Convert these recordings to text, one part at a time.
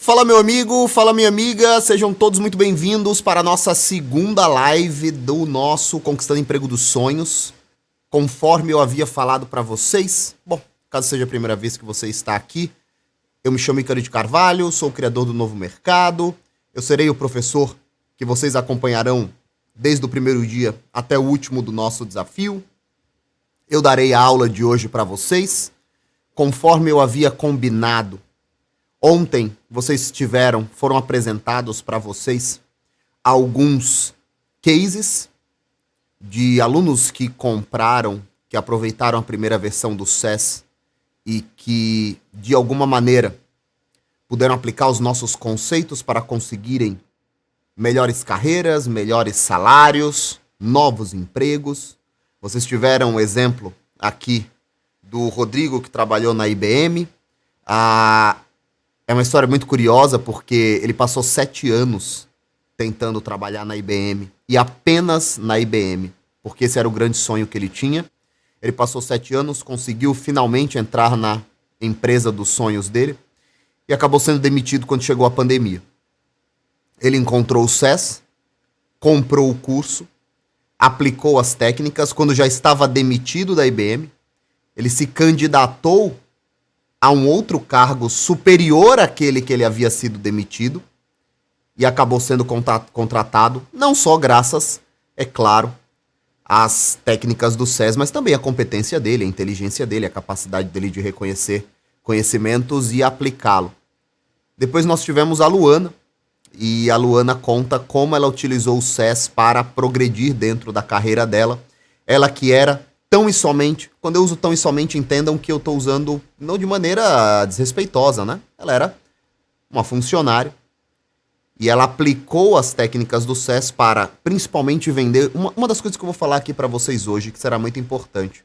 Fala meu amigo, fala minha amiga, sejam todos muito bem-vindos para a nossa segunda live do nosso Conquistando Emprego dos Sonhos. Conforme eu havia falado para vocês, caso seja a primeira vez que você está aqui, eu me chamo Ícaro de Carvalho, sou o criador do Novo Mercado, eu serei o professor que vocês acompanharão desde o primeiro dia até o último do nosso desafio. Eu darei a aula de hoje para vocês, conforme eu havia combinado. Ontem foram apresentados para vocês alguns cases de alunos que que aproveitaram a primeira versão do SES e que, de alguma maneira, puderam aplicar os nossos conceitos para conseguirem melhores carreiras, melhores salários, novos empregos. Vocês tiveram um exemplo aqui do Rodrigo, que trabalhou na IBM. É uma história muito curiosa, porque ele passou 7 anos tentando trabalhar na IBM, e apenas na IBM, porque esse era o grande sonho que ele tinha. Ele passou 7 anos, conseguiu finalmente entrar na empresa dos sonhos dele, e acabou sendo demitido quando chegou a pandemia. Ele encontrou o SES, comprou o curso, aplicou as técnicas. Quando já estava demitido da IBM, ele se candidatou a um outro cargo superior àquele que ele havia sido demitido e acabou sendo contratado, não só graças, é claro, às técnicas do SES, mas também à competência dele, a inteligência dele, a capacidade dele de reconhecer conhecimentos e aplicá-lo. Depois nós tivemos a Luana, e a Luana conta como ela utilizou o SES para progredir dentro da carreira dela. Ela que era tão e somente, quando eu uso tão e somente, entendam que eu estou usando não de maneira desrespeitosa, né? Ela era uma funcionária e ela aplicou as técnicas do SES para principalmente vender. Uma das coisas que eu vou falar aqui para vocês hoje, que será muito importante,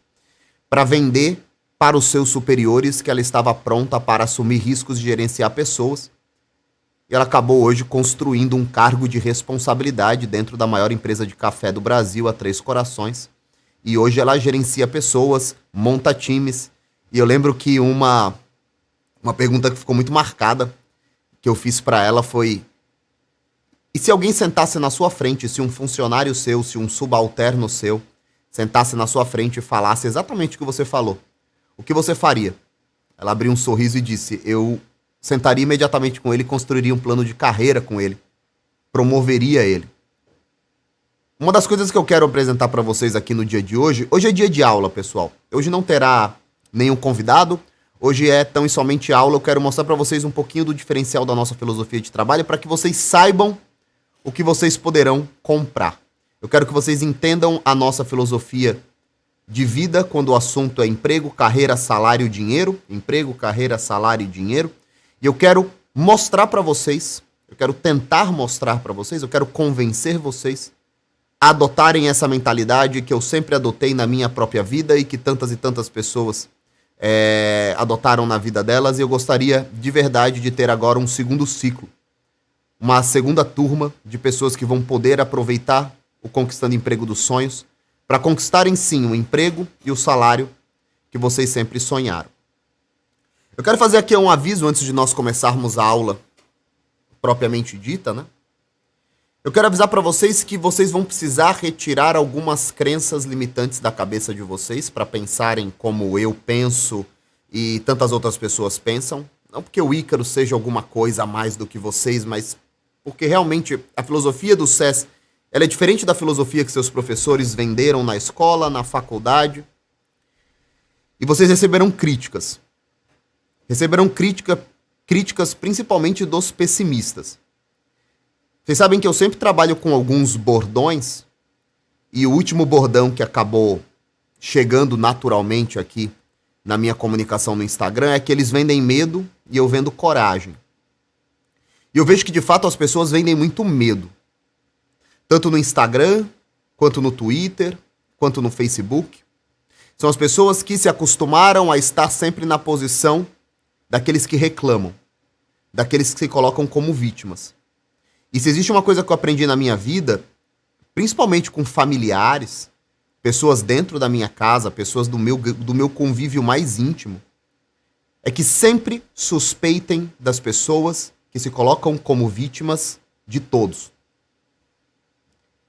para vender para os seus superiores que ela estava pronta para assumir riscos de gerenciar pessoas. E ela acabou hoje construindo um cargo de responsabilidade dentro da maior empresa de café do Brasil, a Três Corações. E hoje ela gerencia pessoas, monta times. E eu lembro que uma pergunta que ficou muito marcada, que eu fiz para ela foi: e se alguém sentasse na sua frente, se um funcionário seu, se um subalterno seu, sentasse na sua frente e falasse exatamente o que você falou, o que você faria? Ela abriu um sorriso e disse: eu sentaria imediatamente com ele, construiria um plano de carreira com ele, promoveria ele. Uma das coisas que eu quero apresentar para vocês aqui no dia de hoje é dia de aula, pessoal. Hoje não terá nenhum convidado, hoje é tão e somente aula. Eu quero mostrar para vocês um pouquinho do diferencial da nossa filosofia de trabalho para que vocês saibam o que vocês poderão comprar. Eu quero que vocês entendam a nossa filosofia de vida quando o assunto é emprego, carreira, salário, dinheiro. Emprego, carreira, salário e dinheiro. E eu quero mostrar para vocês, eu quero tentar mostrar para vocês, eu quero convencer vocês a adotarem essa mentalidade que eu sempre adotei na minha própria vida e que tantas e tantas pessoas adotaram na vida delas. E eu gostaria de verdade de ter agora um segundo ciclo, uma segunda turma de pessoas que vão poder aproveitar o Conquistando Emprego dos Sonhos para conquistarem sim o emprego e o salário que vocês sempre sonharam. Eu quero fazer aqui um aviso antes de nós começarmos a aula propriamente dita, né? Eu quero avisar para vocês que vocês vão precisar retirar algumas crenças limitantes da cabeça de vocês para pensarem como eu penso e tantas outras pessoas pensam. Não porque o Ícaro seja alguma coisa a mais do que vocês, mas porque realmente a filosofia do SES ela é diferente da filosofia que seus professores venderam na escola, na faculdade. E vocês receberão críticas. Receberão críticas principalmente dos pessimistas. Vocês sabem que eu sempre trabalho com alguns bordões, e o último bordão que acabou chegando naturalmente aqui na minha comunicação no Instagram é que eles vendem medo e eu vendo coragem. E eu vejo que de fato as pessoas vendem muito medo, tanto no Instagram, quanto no Twitter, quanto no Facebook. São as pessoas que se acostumaram a estar sempre na posição daqueles que reclamam, daqueles que se colocam como vítimas. E se existe uma coisa que eu aprendi na minha vida, principalmente com familiares, pessoas dentro da minha casa, pessoas do meu convívio mais íntimo, é que sempre suspeitem das pessoas que se colocam como vítimas de todos.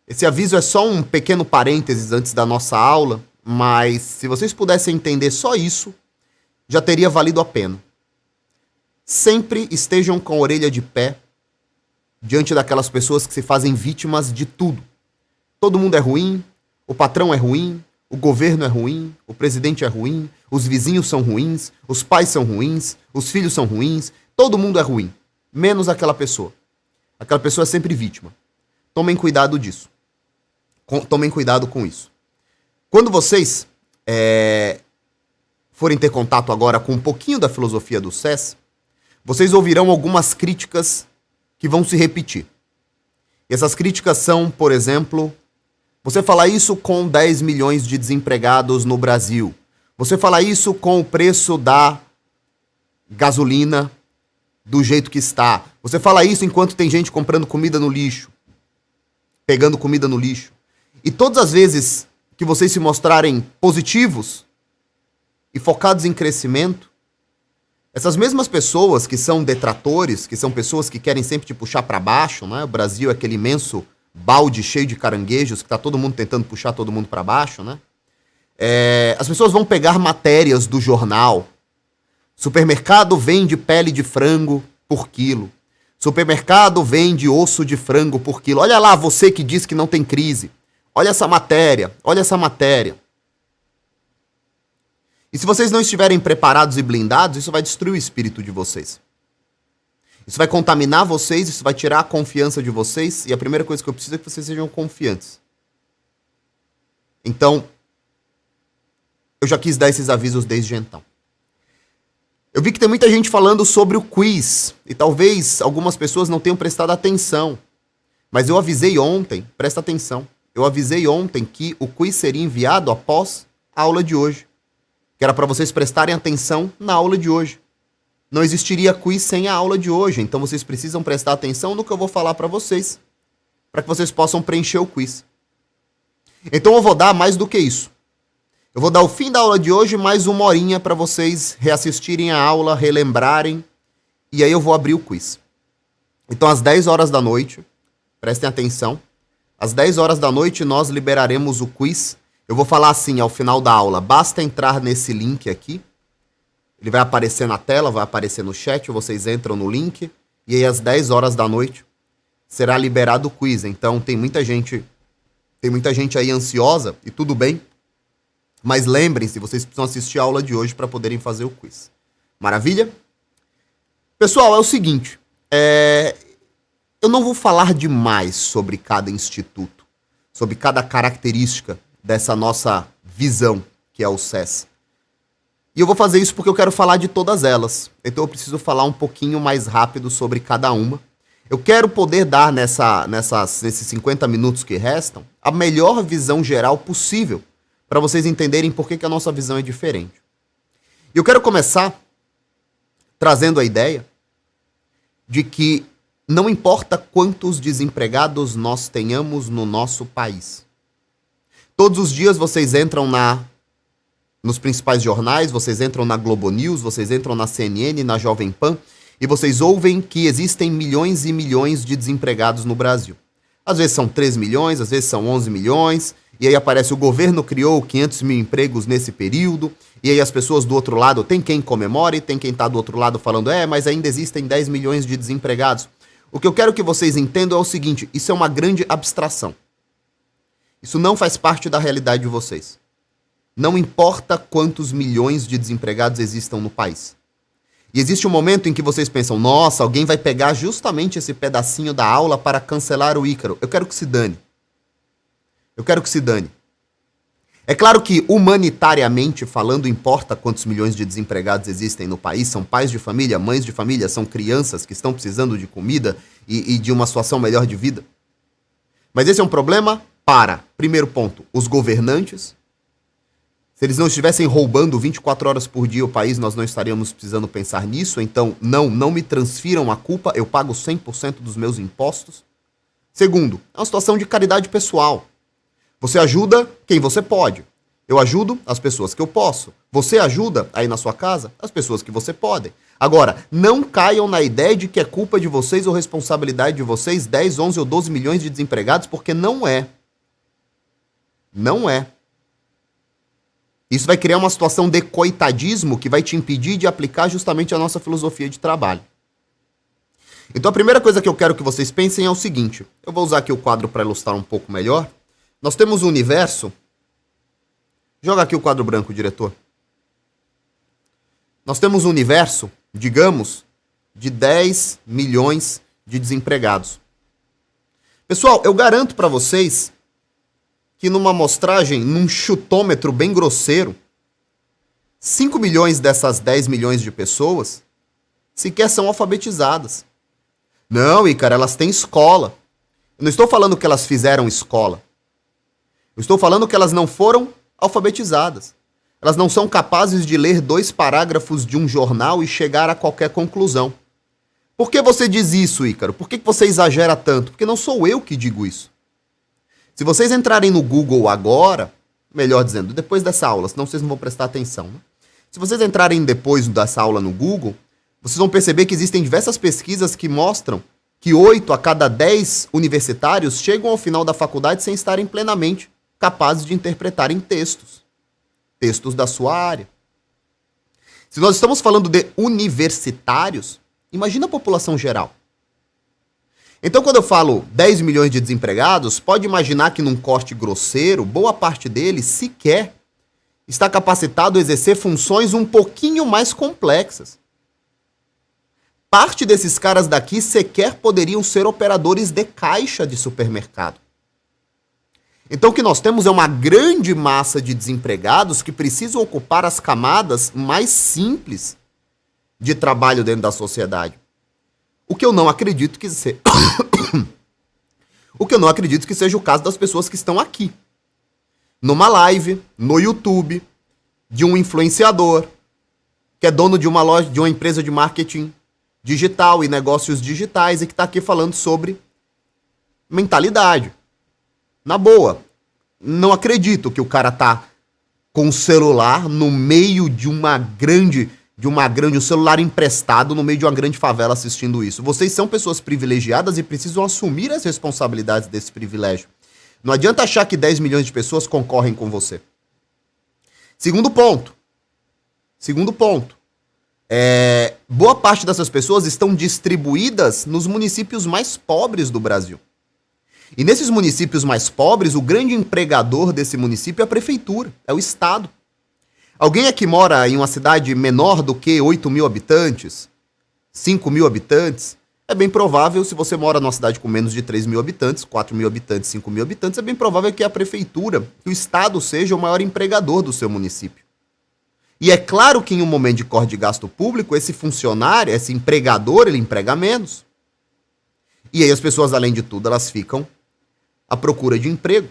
Esse aviso é só um pequeno parênteses antes da nossa aula, mas se vocês pudessem entender só isso, já teria valido a pena. Sempre estejam com a orelha de pé diante daquelas pessoas que se fazem vítimas de tudo. Todo mundo é ruim, o patrão é ruim, o governo é ruim, o presidente é ruim, os vizinhos são ruins, os pais são ruins, os filhos são ruins, todo mundo é ruim, menos aquela pessoa. Aquela pessoa é sempre vítima. Tomem cuidado disso. Tomem cuidado com isso. Quando vocês forem ter contato agora com um pouquinho da filosofia do SES, vocês ouvirão algumas críticas que vão se repetir. E essas críticas são, por exemplo, você fala isso com 10 milhões de desempregados no Brasil. Você fala isso com o preço da gasolina do jeito que está. Você fala isso enquanto tem gente comprando comida no lixo, pegando comida no lixo. E todas as vezes que vocês se mostrarem positivos e focados em crescimento, essas mesmas pessoas que são detratores, que são pessoas que querem sempre te puxar para baixo, né? O Brasil é aquele imenso balde cheio de caranguejos que tá todo mundo tentando puxar todo mundo para baixo, né? As pessoas vão pegar matérias do jornal. Supermercado vende pele de frango por quilo. Supermercado vende osso de frango por quilo. Olha lá você que diz que não tem crise. Olha essa matéria, olha essa matéria. E se vocês não estiverem preparados e blindados, isso vai destruir o espírito de vocês. Isso vai contaminar vocês, isso vai tirar a confiança de vocês, e a primeira coisa que eu preciso é que vocês sejam confiantes. Então, eu já quis dar esses avisos desde então. Eu vi que tem muita gente falando sobre o quiz, e talvez algumas pessoas não tenham prestado atenção. Mas eu avisei ontem, presta atenção, eu avisei ontem que o quiz seria enviado após a aula de hoje. Que era para vocês prestarem atenção na aula de hoje. Não existiria quiz sem a aula de hoje, então vocês precisam prestar atenção no que eu vou falar para vocês, para que vocês possam preencher o quiz. Então eu vou dar mais do que isso. Eu vou dar o fim da aula de hoje mais uma horinha para vocês reassistirem a aula, relembrarem, e aí eu vou abrir o quiz. Então às 10 horas da noite, prestem atenção, às 10 horas da noite nós liberaremos o quiz. Eu vou falar assim ao final da aula, basta entrar nesse link aqui, ele vai aparecer na tela, vai aparecer no chat, vocês entram no link, e aí às 10 horas da noite será liberado o quiz. Então tem muita gente aí ansiosa, e tudo bem, mas lembrem-se, vocês precisam assistir a aula de hoje para poderem fazer o quiz. Maravilha? Pessoal, é o seguinte, eu não vou falar demais sobre cada instituto, sobre cada característica dessa nossa visão, que é o SES. E eu vou fazer isso porque eu quero falar de todas elas. Então eu preciso falar um pouquinho mais rápido sobre cada uma. Eu quero poder dar nesses 50 minutos que restam a melhor visão geral possível para vocês entenderem por que a nossa visão é diferente. E eu quero começar trazendo a ideia de que não importa quantos desempregados nós tenhamos no nosso país. Todos os dias vocês entram nos principais jornais, vocês entram na Globo News, vocês entram na CNN, na Jovem Pan, e vocês ouvem que existem milhões e milhões de desempregados no Brasil. Às vezes são 3 milhões, às vezes são 11 milhões, e aí aparece o governo criou 500 mil empregos nesse período, e aí as pessoas do outro lado, tem quem comemore, tem quem está do outro lado falando, mas ainda existem 10 milhões de desempregados. O que eu quero que vocês entendam é o seguinte, isso é uma grande abstração. Isso não faz parte da realidade de vocês. Não importa quantos milhões de desempregados existam no país. E existe um momento em que vocês pensam, nossa, alguém vai pegar justamente esse pedacinho da aula para cancelar o Ícaro. Eu quero que se dane. Eu quero que se dane. É claro que, humanitariamente falando, importa quantos milhões de desempregados existem no país. São pais de família, mães de família, são crianças que estão precisando de comida e de uma situação melhor de vida. Mas esse é um problema para, primeiro ponto, os governantes. Se eles não estivessem roubando 24 horas por dia o país, nós não estaríamos precisando pensar nisso. Então, não me transfiram a culpa, eu pago 100% dos meus impostos. Segundo, é uma situação de caridade pessoal. Você ajuda quem você pode. Eu ajudo as pessoas que eu posso. Você ajuda aí na sua casa as pessoas que você pode. Agora, não caiam na ideia de que é culpa de vocês ou responsabilidade de vocês 10, 11 ou 12 milhões de desempregados, porque não é. Não é. Isso vai criar uma situação de coitadismo que vai te impedir de aplicar justamente a nossa filosofia de trabalho. Então a primeira coisa que eu quero que vocês pensem é o seguinte. Eu vou usar aqui o quadro para ilustrar um pouco melhor. Nós temos um universo. Joga aqui o quadro branco, diretor. Nós temos um universo, digamos, de 10 milhões de desempregados. Pessoal, eu garanto para vocês que numa amostragem, num chutômetro bem grosseiro, 5 milhões dessas 10 milhões de pessoas sequer são alfabetizadas. Não, Ícaro, elas têm escola. Eu não estou falando que elas fizeram escola. Eu estou falando que elas não foram alfabetizadas. Elas não são capazes de ler 2 parágrafos de um jornal e chegar a qualquer conclusão. Por que você diz isso, Ícaro? Por que você exagera tanto? Porque não sou eu que digo isso. Se vocês entrarem no Google agora, melhor dizendo, depois dessa aula, senão vocês não vão prestar atenção, né? Se vocês entrarem depois dessa aula no Google, vocês vão perceber que existem diversas pesquisas que mostram que 8 a cada 10 universitários chegam ao final da faculdade sem estarem plenamente capazes de interpretarem textos da sua área. Se nós estamos falando de universitários, imagina a população geral. Então, quando eu falo 10 milhões de desempregados, pode imaginar que num corte grosseiro, boa parte deles sequer está capacitado a exercer funções um pouquinho mais complexas. Parte desses caras daqui sequer poderiam ser operadores de caixa de supermercado. Então o que nós temos é uma grande massa de desempregados que precisam ocupar as camadas mais simples de trabalho dentro da sociedade. O que eu não acredito que seja... O que eu não acredito que seja o caso das pessoas que estão aqui. Numa live, no YouTube, de um influenciador, que é dono de uma loja, de uma empresa de marketing digital e negócios digitais e que está aqui falando sobre mentalidade. Na boa, não acredito que o cara tá com o celular no meio de um celular emprestado no meio de uma grande favela assistindo isso. Vocês são pessoas privilegiadas e precisam assumir as responsabilidades desse privilégio. Não adianta achar que 10 milhões de pessoas concorrem com você. Segundo ponto. Boa parte dessas pessoas estão distribuídas nos municípios mais pobres do Brasil. E nesses municípios mais pobres, o grande empregador desse município é a prefeitura, é o Estado. Alguém aqui mora em uma cidade menor do que 8 mil habitantes? 5 mil habitantes? É bem provável, se você mora numa cidade com menos de 3 mil habitantes, 4 mil habitantes, 5 mil habitantes, é bem provável que a prefeitura, que o Estado seja o maior empregador do seu município. E é claro que em um momento de corte de gasto público, esse funcionário, esse empregador, ele emprega menos. E aí as pessoas, além de tudo, elas ficam à procura de emprego.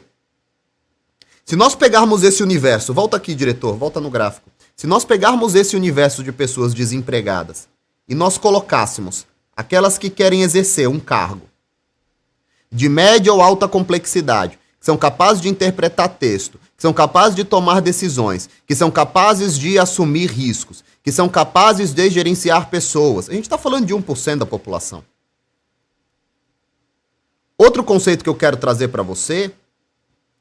Se nós pegarmos esse universo, volta aqui, diretor, volta no gráfico. Se nós pegarmos esse universo de pessoas desempregadas e nós colocássemos aquelas que querem exercer um cargo de média ou alta complexidade, que são capazes de interpretar texto, que são capazes de tomar decisões, que são capazes de assumir riscos, que são capazes de gerenciar pessoas. A gente está falando de 1% da população. Outro conceito que eu quero trazer para você,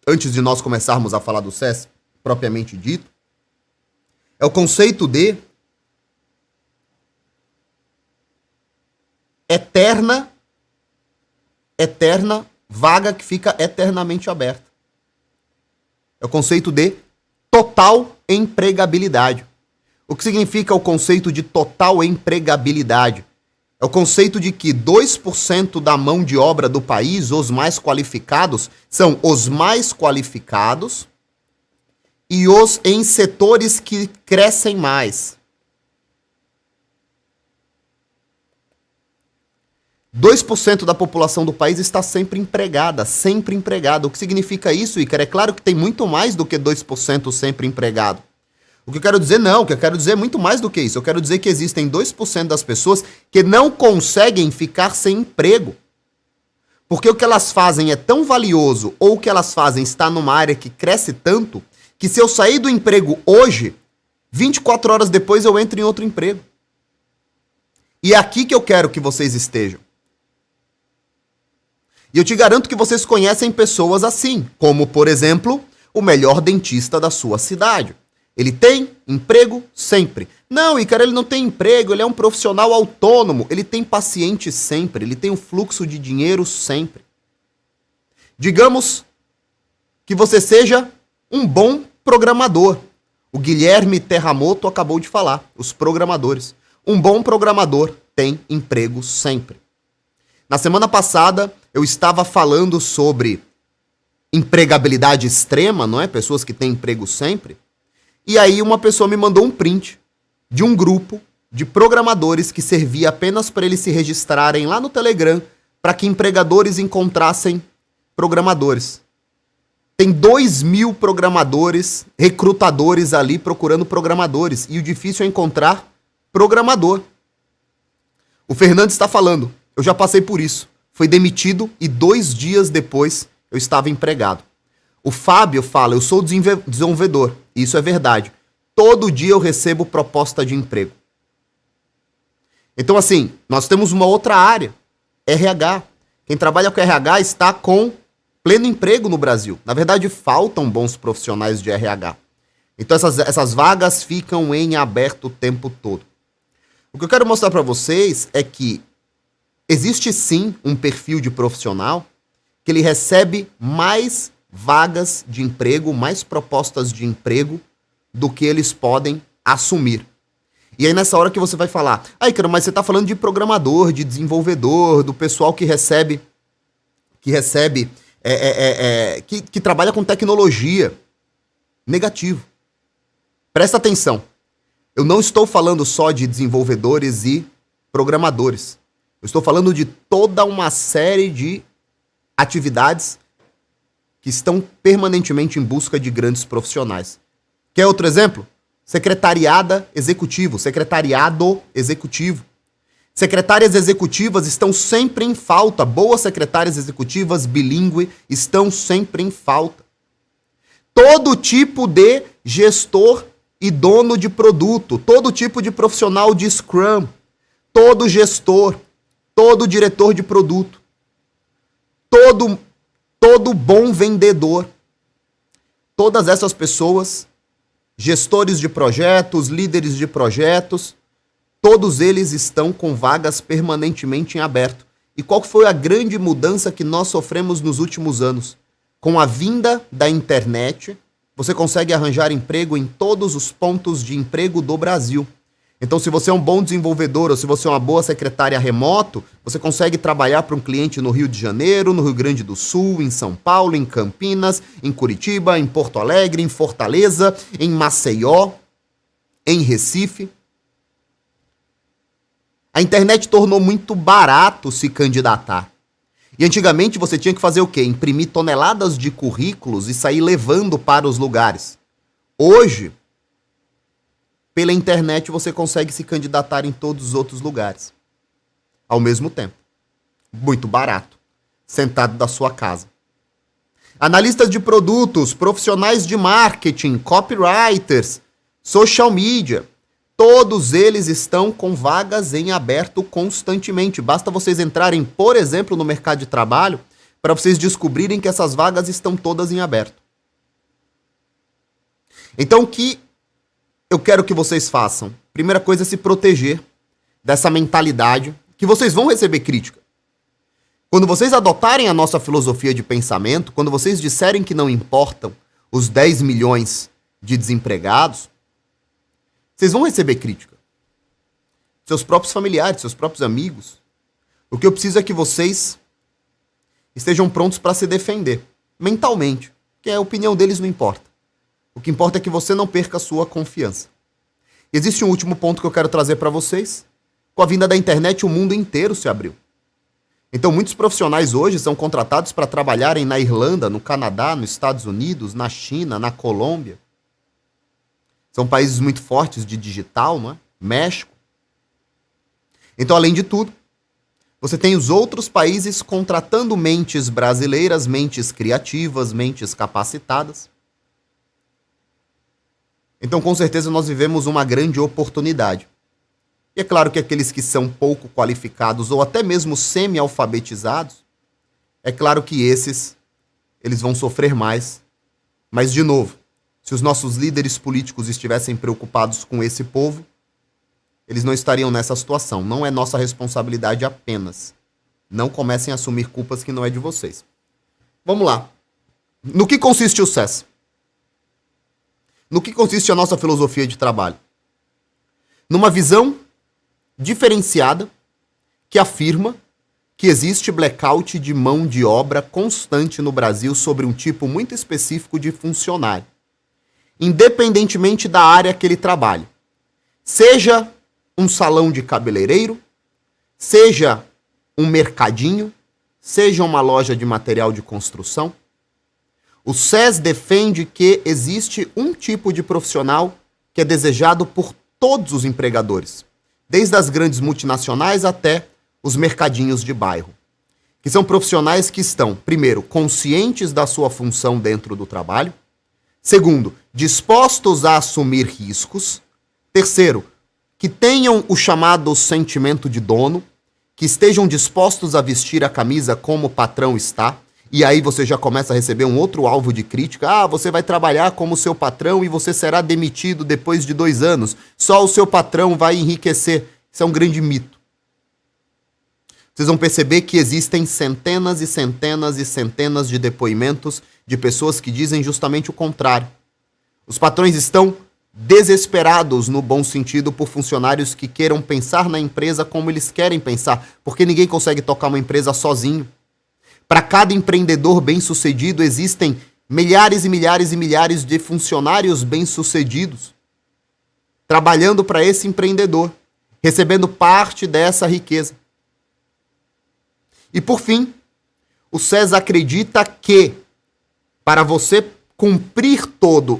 antes de nós começarmos a falar do SES propriamente dito, é o conceito de eterna vaga que fica eternamente aberta. É o conceito de total empregabilidade. O que significa o conceito de total empregabilidade? É o conceito de que 2% da mão de obra do país, os mais qualificados, são os mais qualificados e os em setores que crescem mais. 2% da população do país está sempre empregada, sempre empregada. O que significa isso, Ícaro? É claro que tem muito mais do que 2% sempre empregado. O que eu quero dizer não, o que eu quero dizer é muito mais do que isso. Eu quero dizer que existem 2% das pessoas que não conseguem ficar sem emprego. Porque o que elas fazem é tão valioso, ou o que elas fazem está numa área que cresce tanto, que se eu sair do emprego hoje, 24 horas depois eu entro em outro emprego. E é aqui que eu quero que vocês estejam. E eu te garanto que vocês conhecem pessoas assim, como, por exemplo, o melhor dentista da sua cidade. Ele tem emprego sempre. Não, Ícaro, ele não tem emprego, ele é um profissional autônomo, ele tem paciente sempre, ele tem um fluxo de dinheiro sempre. Digamos que você seja um bom programador. O Guilherme Terramoto acabou de falar, os programadores. Um bom programador tem emprego sempre. Na semana passada, eu estava falando sobre empregabilidade extrema, não é? Pessoas que têm emprego sempre. E aí uma pessoa me mandou um print de um grupo de programadores que servia apenas para eles se registrarem lá no Telegram para que empregadores encontrassem programadores. Tem 2.000 programadores, recrutadores ali procurando programadores. E o difícil é encontrar programador. O Fernando está falando, eu já passei por isso. Foi demitido e 2 dias depois eu estava empregado. O Fábio fala, eu sou desenvolvedor. Isso é verdade. Todo dia eu recebo proposta de emprego. Então assim, nós temos uma outra área, RH. Quem trabalha com RH está com pleno emprego no Brasil. Na verdade, faltam bons profissionais de RH. Então essas vagas ficam em aberto o tempo todo. O que eu quero mostrar para vocês é que existe sim um perfil de profissional que ele recebe mais vagas de emprego, mais propostas de emprego do que eles podem assumir. E aí nessa hora que você vai falar, Ícaro, mas você está falando de programador, de desenvolvedor, do pessoal que trabalha com tecnologia. Negativo. Presta atenção. Eu não estou falando só de desenvolvedores e programadores. Eu estou falando de toda uma série de atividades que estão permanentemente em busca de grandes profissionais. Quer outro exemplo? Secretariado executivo. Secretárias executivas estão sempre em falta. Boas secretárias executivas bilíngue estão sempre em falta. Todo tipo de gestor e dono de produto, todo tipo de profissional de Scrum, todo gestor, todo diretor de produto, todo bom vendedor, todas essas pessoas, gestores de projetos, líderes de projetos, todos eles estão com vagas permanentemente em aberto. E qual foi a grande mudança que nós sofremos nos últimos anos? Com a vinda da internet, você consegue arranjar emprego em todos os pontos de emprego do Brasil. Então, se você é um bom desenvolvedor ou se você é uma boa secretária remoto, você consegue trabalhar para um cliente no Rio de Janeiro, no Rio Grande do Sul, em São Paulo, em Campinas, em Curitiba, em Porto Alegre, em Fortaleza, em Maceió, em Recife. A internet tornou muito barato se candidatar. E antigamente você tinha que fazer o quê? Imprimir toneladas de currículos e sair levando para os lugares. Hoje, pela internet você consegue se candidatar em todos os outros lugares. Ao mesmo tempo. Muito barato. Sentado da sua casa. Analistas de produtos, profissionais de marketing, copywriters, social media. Todos eles estão com vagas em aberto constantemente. Basta vocês entrarem, por exemplo, no mercado de trabalho, para vocês descobrirem que essas vagas estão todas em aberto. Então, o que eu quero que vocês façam? Primeira coisa é se proteger dessa mentalidade que vocês vão receber crítica. Quando vocês adotarem a nossa filosofia de pensamento, quando vocês disserem que não importam os 10 milhões de desempregados, vocês vão receber crítica. Seus próprios familiares, seus próprios amigos. O que eu preciso é que vocês estejam prontos para se defender, mentalmente. Porque a opinião deles não importa. O que importa é que você não perca a sua confiança. E existe um último ponto que eu quero trazer para vocês. Com a vinda da internet, o mundo inteiro se abriu. Então, muitos profissionais hoje são contratados para trabalharem na Irlanda, no Canadá, nos Estados Unidos, na China, na Colômbia. São países muito fortes de digital, não é? México. Então, além de tudo, você tem os outros países contratando mentes brasileiras, mentes criativas, mentes capacitadas. Então, com certeza, nós vivemos uma grande oportunidade. E é claro que aqueles que são pouco qualificados ou até mesmo semi-alfabetizados, é claro que eles vão sofrer mais. Mas, de novo, se os nossos líderes políticos estivessem preocupados com esse povo, eles não estariam nessa situação. Não é nossa responsabilidade apenas. Não comecem a assumir culpas que não é de vocês. Vamos lá. No que consiste o SES? No que consiste a nossa filosofia de trabalho? Numa visão diferenciada que afirma que existe blackout de mão de obra constante no Brasil sobre um tipo muito específico de funcionário, independentemente da área que ele trabalhe. Seja um salão de cabeleireiro, seja um mercadinho, seja uma loja de material de construção. O SES defende que existe um tipo de profissional que é desejado por todos os empregadores, desde as grandes multinacionais até os mercadinhos de bairro, que são profissionais que estão, primeiro, conscientes da sua função dentro do trabalho, segundo, dispostos a assumir riscos, terceiro, que tenham o chamado sentimento de dono, que estejam dispostos a vestir a camisa como o patrão está, e aí você já começa a receber um outro alvo de crítica. Ah, você vai trabalhar como seu patrão e você será demitido depois de 2 anos. Só o seu patrão vai enriquecer. Isso é um grande mito. Vocês vão perceber que existem centenas e centenas e centenas de depoimentos de pessoas que dizem justamente o contrário. Os patrões estão desesperados, no bom sentido, por funcionários que queiram pensar na empresa como eles querem pensar, porque ninguém consegue tocar uma empresa sozinho. Para cada empreendedor bem-sucedido existem milhares e milhares e milhares de funcionários bem-sucedidos trabalhando para esse empreendedor, recebendo parte dessa riqueza. E por fim, o SES acredita que para você cumprir toda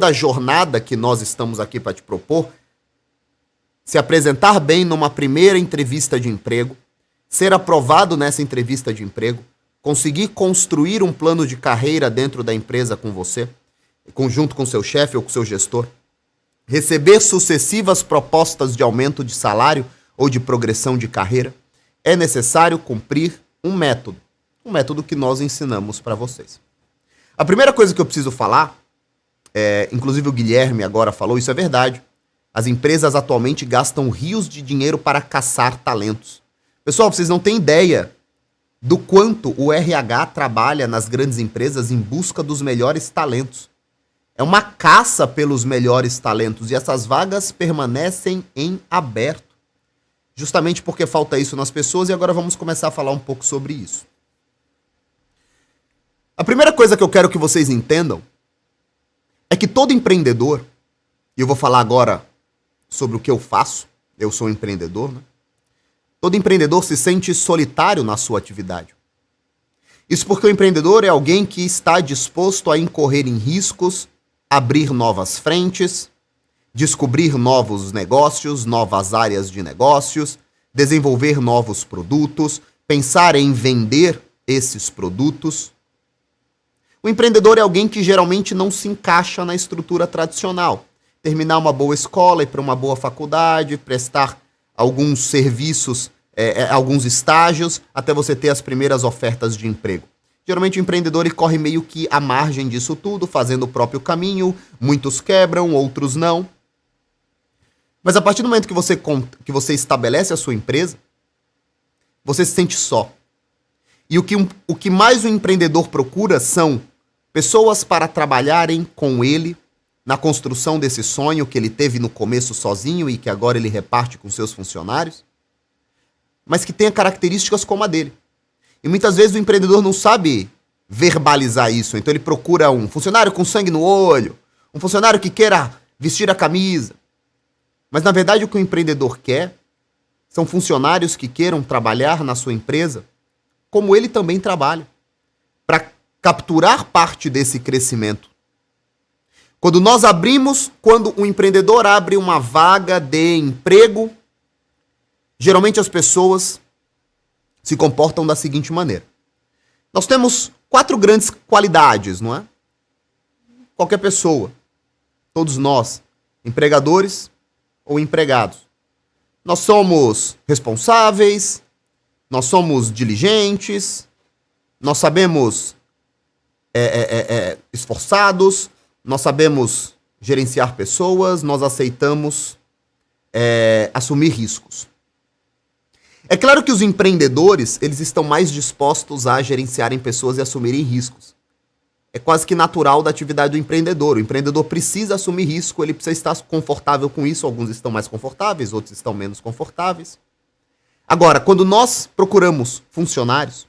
a jornada que nós estamos aqui para te propor, se apresentar bem numa primeira entrevista de emprego, ser aprovado nessa entrevista de emprego, conseguir construir um plano de carreira dentro da empresa com você, junto com seu chefe ou com seu gestor, receber sucessivas propostas de aumento de salário ou de progressão de carreira, é necessário cumprir um método que nós ensinamos para vocês. A primeira coisa que eu preciso falar, inclusive o Guilherme agora falou, isso é verdade. As empresas atualmente gastam rios de dinheiro para caçar talentos. Pessoal, vocês não têm ideia do quanto o RH trabalha nas grandes empresas em busca dos melhores talentos. É uma caça pelos melhores talentos e essas vagas permanecem em aberto. Justamente porque falta isso nas pessoas e agora vamos começar a falar um pouco sobre isso. A primeira coisa que eu quero que vocês entendam é que todo empreendedor, e eu vou falar agora sobre o que eu faço, eu sou empreendedor, né? Todo empreendedor se sente solitário na sua atividade. Isso porque o empreendedor é alguém que está disposto a incorrer em riscos, abrir novas frentes, descobrir novos negócios, novas áreas de negócios, desenvolver novos produtos, pensar em vender esses produtos. O empreendedor é alguém que geralmente não se encaixa na estrutura tradicional. Terminar uma boa escola, ir para uma boa faculdade, prestar alguns serviços, alguns estágios, até você ter as primeiras ofertas de emprego. Geralmente o empreendedor ele corre meio que à margem disso tudo, fazendo o próprio caminho, muitos quebram, outros não. Mas a partir do momento que você estabelece a sua empresa, você se sente só. E o que mais o empreendedor procura são pessoas para trabalharem com ele na construção desse sonho que ele teve no começo sozinho e que agora ele reparte com seus funcionários, mas que tenha características como a dele. E muitas vezes o empreendedor não sabe verbalizar isso, então ele procura um funcionário com sangue no olho, um funcionário que queira vestir a camisa. Mas na verdade o que o empreendedor quer são funcionários que queiram trabalhar na sua empresa como ele também trabalha, para capturar parte desse crescimento. Quando o empreendedor abre uma vaga de emprego, geralmente as pessoas se comportam da seguinte maneira. Nós temos 4 grandes qualidades, não é? Qualquer pessoa, todos nós, empregadores, ou empregados. Nós somos responsáveis, nós somos diligentes, nós sabemos esforçados, nós sabemos gerenciar pessoas, nós aceitamos assumir riscos. É claro que os empreendedores, eles estão mais dispostos a gerenciarem pessoas e assumirem riscos. É quase que natural da atividade do empreendedor. O empreendedor precisa assumir risco, ele precisa estar confortável com isso. Alguns estão mais confortáveis, outros estão menos confortáveis. Agora, quando nós procuramos funcionários,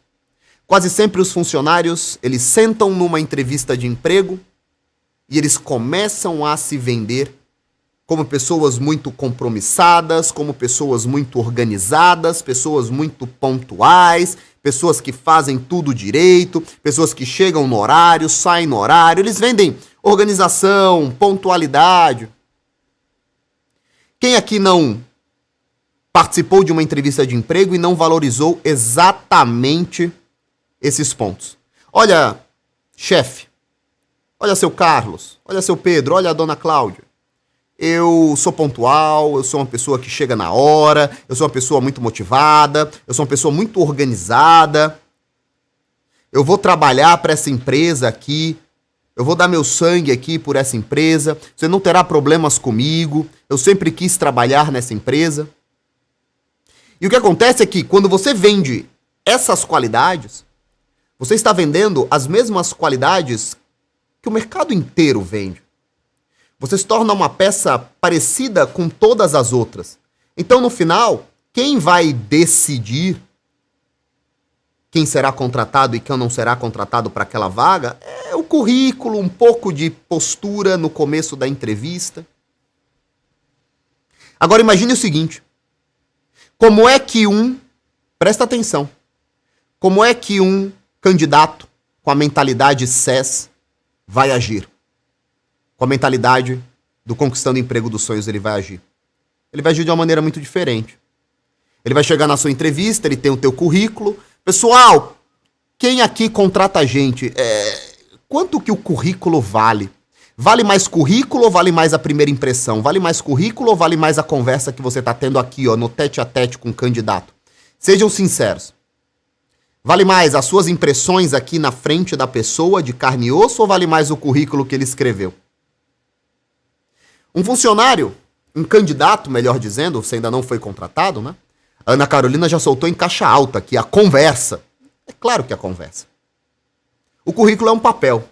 quase sempre os funcionários, eles sentam numa entrevista de emprego e eles começam a se vender como pessoas muito compromissadas, como pessoas muito organizadas, pessoas muito pontuais, pessoas que fazem tudo direito, pessoas que chegam no horário, saem no horário. Eles vendem organização, pontualidade. Quem aqui não participou de uma entrevista de emprego e não valorizou exatamente esses pontos? Olha, chefe, olha seu Carlos, olha seu Pedro, olha a dona Cláudia. Eu sou pontual, eu sou uma pessoa que chega na hora, eu sou uma pessoa muito motivada, eu sou uma pessoa muito organizada. Eu vou trabalhar para essa empresa aqui, eu vou dar meu sangue aqui por essa empresa, você não terá problemas comigo, eu sempre quis trabalhar nessa empresa. E o que acontece é que quando você vende essas qualidades, você está vendendo as mesmas qualidades que o mercado inteiro vende. Você se torna uma peça parecida com todas as outras. Então, no final, quem vai decidir quem será contratado e quem não será contratado para aquela vaga é o currículo, um pouco de postura no começo da entrevista. Agora, imagine o seguinte. Como é que presta atenção, como é que um candidato com a mentalidade SES vai agir? Com a mentalidade do Conquistando Emprego dos Sonhos, ele vai agir. Ele vai agir de uma maneira muito diferente. Ele vai chegar na sua entrevista, ele tem o teu currículo. Pessoal, quem aqui contrata a gente? Quanto que o currículo vale? Vale mais currículo ou vale mais a primeira impressão? Vale mais currículo ou vale mais a conversa que você está tendo aqui, ó, no tete a tete com o candidato? Sejam sinceros. Vale mais as suas impressões aqui na frente da pessoa, de carne e osso, ou vale mais o currículo que ele escreveu? Um funcionário, um candidato, melhor dizendo, você ainda não foi contratado, né? A Ana Carolina já soltou em caixa alta aqui a conversa. É claro que é a conversa. O currículo é um papel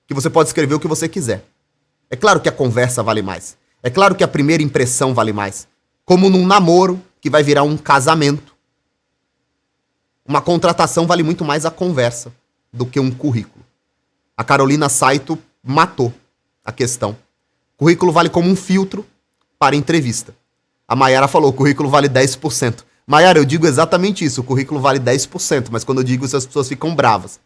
que você pode escrever o que você quiser. É claro que a conversa vale mais. É claro que a primeira impressão vale mais. Como num namoro que vai virar um casamento. Uma contratação vale muito mais a conversa do que um currículo. A Carolina Saito matou a questão. Currículo vale como um filtro para entrevista. A Maiara falou, o currículo vale 10%. Maiara, eu digo exatamente isso, o currículo vale 10%, mas quando eu digo isso as pessoas ficam bravas.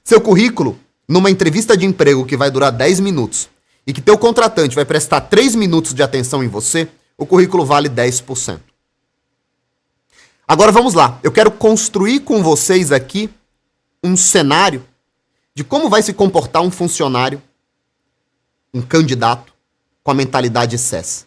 Seu currículo, numa entrevista de emprego que vai durar 10 minutos, e que teu contratante vai prestar 3 minutos de atenção em você, o currículo vale 10%. Agora vamos lá, eu quero construir com vocês aqui um cenário de como vai se comportar um funcionário, um candidato, com a mentalidade SES.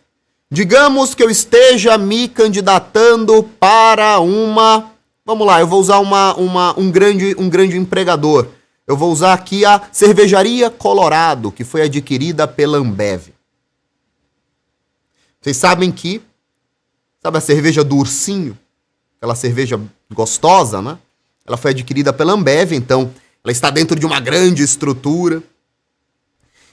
Digamos que eu esteja me candidatando para uma... Vamos lá, eu vou usar um grande empregador. Eu vou usar aqui a Cervejaria Colorado, que foi adquirida pela Ambev. Vocês sabem que... Sabe a cerveja do ursinho? Aquela cerveja gostosa, né? Ela foi adquirida pela Ambev, então ela está dentro de uma grande estrutura.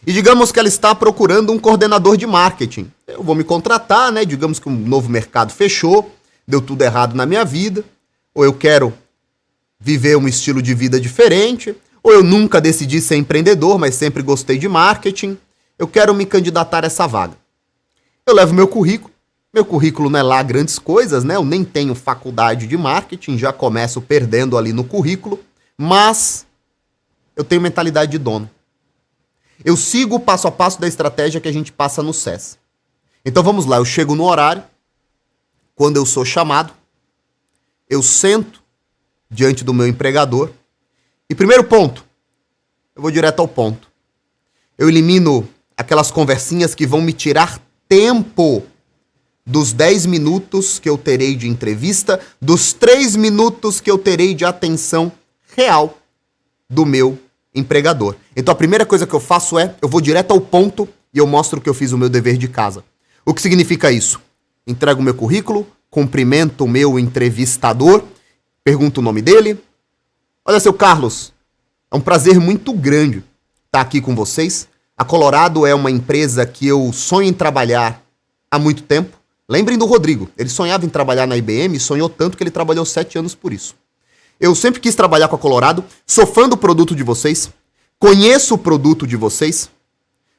E digamos que ela está procurando um coordenador de marketing. Eu vou me contratar, né? Digamos que um novo mercado fechou, deu tudo errado na minha vida, ou eu quero viver um estilo de vida diferente, ou eu nunca decidi ser empreendedor, mas sempre gostei de marketing, eu quero me candidatar a essa vaga. Eu levo meu currículo não é lá grandes coisas, né? Eu nem tenho faculdade de marketing, já começo perdendo ali no currículo, mas eu tenho mentalidade de dono. Eu sigo o passo a passo da estratégia que a gente passa no SES. Então vamos lá, eu chego no horário, quando eu sou chamado, eu sento diante do meu empregador e primeiro ponto, eu vou direto ao ponto. Eu elimino aquelas conversinhas que vão me tirar tempo dos 10 minutos que eu terei de entrevista, dos 3 minutos que eu terei de atenção real do meu empregador. Então a primeira coisa que eu faço é, eu vou direto ao ponto e eu mostro que eu fiz o meu dever de casa. O que significa isso? Entrego o meu currículo, cumprimento o meu entrevistador, pergunto o nome dele. Olha, seu Carlos, é um prazer muito grande estar aqui com vocês. A Colorado é uma empresa que eu sonho em trabalhar há muito tempo. Lembrem do Rodrigo, ele sonhava em trabalhar na IBM e sonhou tanto que ele trabalhou 7 anos por isso. Eu sempre quis trabalhar com a Colorado, sou fã do produto de vocês, conheço o produto de vocês,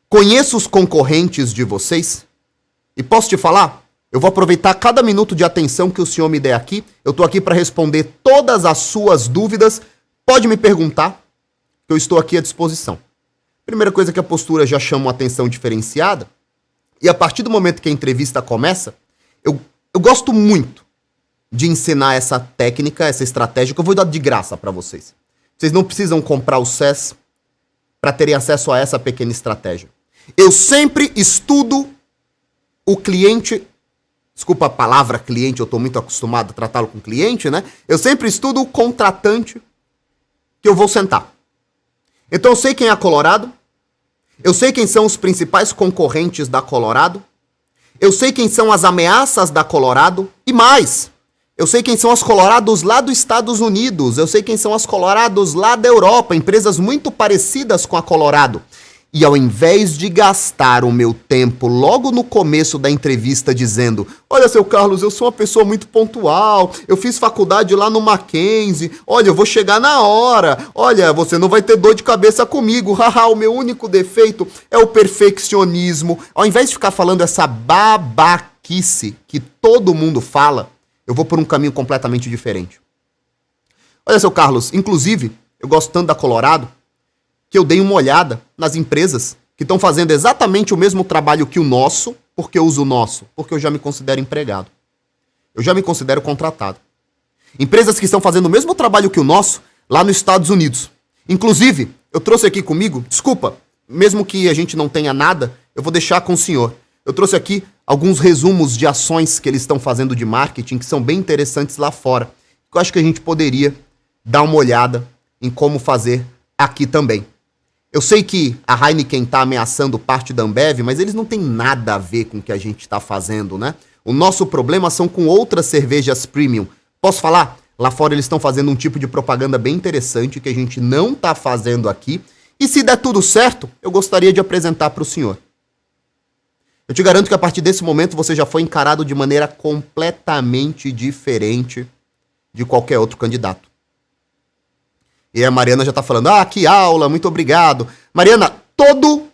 conheço os concorrentes de vocês e posso te falar, eu vou aproveitar cada minuto de atenção que o senhor me der aqui, eu estou aqui para responder todas as suas dúvidas, pode me perguntar, que eu estou aqui à disposição. Primeira coisa que a postura já chama uma atenção diferenciada, e a partir do momento que a entrevista começa, eu gosto muito de ensinar essa técnica, essa estratégia, que eu vou dar de graça para vocês. Vocês não precisam comprar o SES para terem acesso a essa pequena estratégia. Eu sempre estudo o cliente, desculpa a palavra cliente, eu estou muito acostumado a tratá-lo com cliente, né? Eu sempre estudo o contratante que eu vou sentar. Então eu sei quem é a Colorado, eu sei quem são os principais concorrentes da Colorado, eu sei quem são as ameaças da Colorado e mais, eu sei quem são as Colorados lá dos Estados Unidos, eu sei quem são as Colorados lá da Europa, empresas muito parecidas com a Colorado. E ao invés de gastar o meu tempo logo no começo da entrevista dizendo: olha, seu Carlos, eu sou uma pessoa muito pontual, eu fiz faculdade lá no Mackenzie, olha, eu vou chegar na hora, olha, você não vai ter dor de cabeça comigo, haha, o meu único defeito é o perfeccionismo. Ao invés de ficar falando essa babaquice que todo mundo fala, eu vou por um caminho completamente diferente. Olha, seu Carlos, inclusive, eu gosto tanto da Colorado, que eu dei uma olhada nas empresas que estão fazendo exatamente o mesmo trabalho que o nosso. Por que eu uso o nosso? Porque eu já me considero empregado. Eu já me considero contratado. Empresas que estão fazendo o mesmo trabalho que o nosso lá nos Estados Unidos. Inclusive, eu trouxe aqui comigo, desculpa, mesmo que a gente não tenha nada, eu vou deixar com o senhor. Eu trouxe aqui alguns resumos de ações que eles estão fazendo de marketing que são bem interessantes lá fora. Eu acho que a gente poderia dar uma olhada em como fazer aqui também. Eu sei que a Heineken está ameaçando parte da Ambev, mas eles não têm nada a ver com o que a gente está fazendo, né? O nosso problema são com outras cervejas premium. Posso falar? Lá fora eles estão fazendo um tipo de propaganda bem interessante que a gente não está fazendo aqui. E se der tudo certo, eu gostaria de apresentar para o senhor. Eu te garanto que a partir desse momento você já foi encarado de maneira completamente diferente de qualquer outro candidato. E a Mariana já tá falando, que aula, muito obrigado. Mariana, todo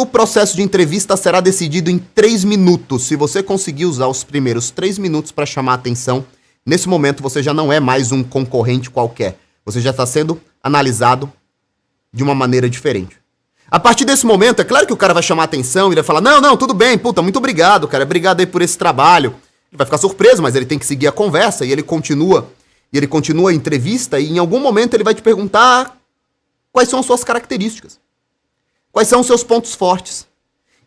o processo de entrevista será decidido em 3 minutos. Se você conseguir usar os primeiros 3 minutos para chamar a atenção, nesse momento você já não é mais um concorrente qualquer. Você já está sendo analisado de uma maneira diferente. A partir desse momento, é claro que o cara vai chamar a atenção e vai falar, não, tudo bem, puta, muito obrigado, cara, obrigado aí por esse trabalho. Ele vai ficar surpreso, mas ele tem que seguir a conversa e ele continua a entrevista e em algum momento ele vai te perguntar quais são as suas características, quais são os seus pontos fortes.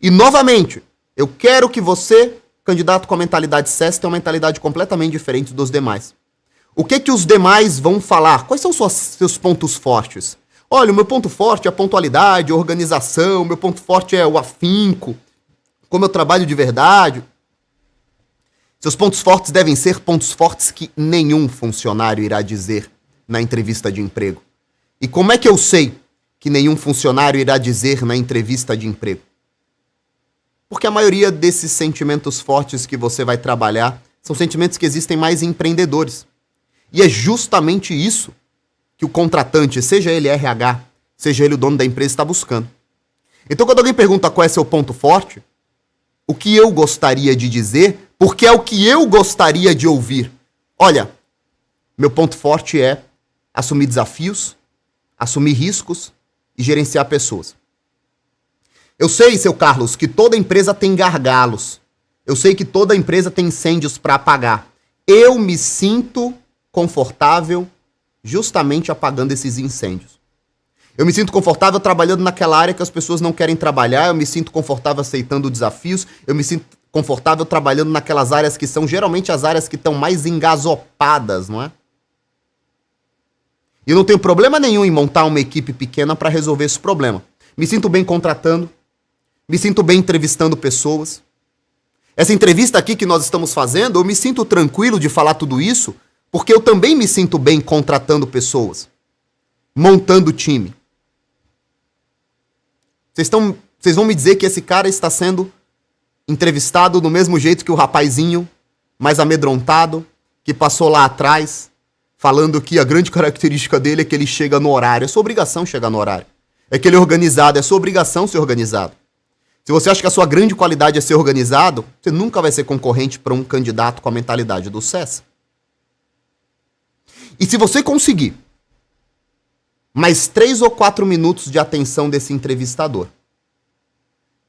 E novamente, eu quero que você, candidato com a mentalidade SES, tenha uma mentalidade completamente diferente dos demais. O que os demais vão falar? Quais são seus pontos fortes? Olha, o meu ponto forte é a pontualidade, a organização, o meu ponto forte é o afinco, como eu trabalho de verdade. Seus pontos fortes devem ser pontos fortes que nenhum funcionário irá dizer na entrevista de emprego. E como é que eu sei que nenhum funcionário irá dizer na entrevista de emprego? Porque a maioria desses sentimentos fortes que você vai trabalhar são sentimentos que existem mais em empreendedores. E é justamente isso que o contratante, seja ele RH, seja ele o dono da empresa, está buscando. Então, quando alguém pergunta qual é seu ponto forte, o que eu gostaria de dizer, porque é o que eu gostaria de ouvir. Olha, meu ponto forte é assumir desafios, assumir riscos e gerenciar pessoas. Eu sei, seu Carlos, que toda empresa tem gargalos. Eu sei que toda empresa tem incêndios para apagar. Eu me sinto confortável justamente apagando esses incêndios. Eu me sinto confortável trabalhando naquela área que as pessoas não querem trabalhar, eu me sinto confortável aceitando desafios, eu me sinto confortável trabalhando naquelas áreas que são geralmente as áreas que estão mais engasopadas, não é? E eu não tenho problema nenhum em montar uma equipe pequena para resolver esse problema. Me sinto bem contratando, me sinto bem entrevistando pessoas. Essa entrevista aqui que nós estamos fazendo, eu me sinto tranquilo de falar tudo isso, porque eu também me sinto bem contratando pessoas, montando time. Vocês vão me dizer que esse cara está sendo entrevistado do mesmo jeito que o rapazinho mais amedrontado, que passou lá atrás, falando que a grande característica dele é que ele chega no horário. É sua obrigação chegar no horário. É que ele é organizado, é sua obrigação ser organizado. Se você acha que a sua grande qualidade é ser organizado, você nunca vai ser concorrente para um candidato com a mentalidade do César. E se você conseguir mais 3 ou 4 minutos de atenção desse entrevistador,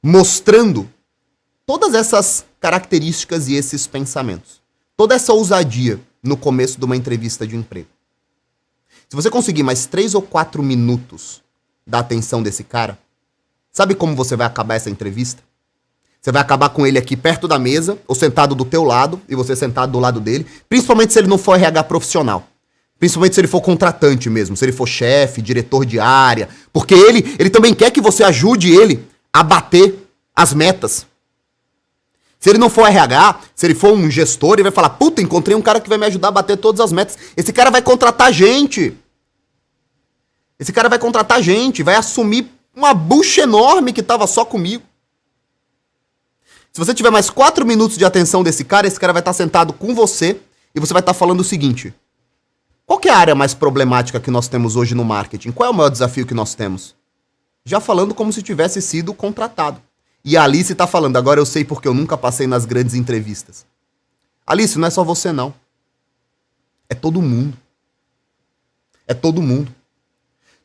mostrando todas essas características e esses pensamentos, toda essa ousadia no começo de uma entrevista de emprego. Se você conseguir mais 3 ou 4 minutos da atenção desse cara, sabe como você vai acabar essa entrevista? Você vai acabar com ele aqui perto da mesa, ou sentado do teu lado, e você sentado do lado dele, principalmente se ele não for RH profissional. Principalmente se ele for contratante mesmo, se ele for chefe, diretor de área, porque ele também quer que você ajude ele a bater as metas. Se ele não for RH, se ele for um gestor, ele vai falar, puta, encontrei um cara que vai me ajudar a bater todas as metas. Esse cara vai contratar gente. Esse cara vai contratar gente, vai assumir uma bucha enorme que tava só comigo. Se você tiver mais 4 minutos de atenção desse cara, esse cara vai estar sentado com você e você vai estar falando o seguinte: qual que é a área mais problemática que nós temos hoje no marketing? Qual é o maior desafio que nós temos? Já falando como se tivesse sido contratado. E a Alice tá falando, agora eu sei porque eu nunca passei nas grandes entrevistas. Alice, não é só você não. É todo mundo. É todo mundo.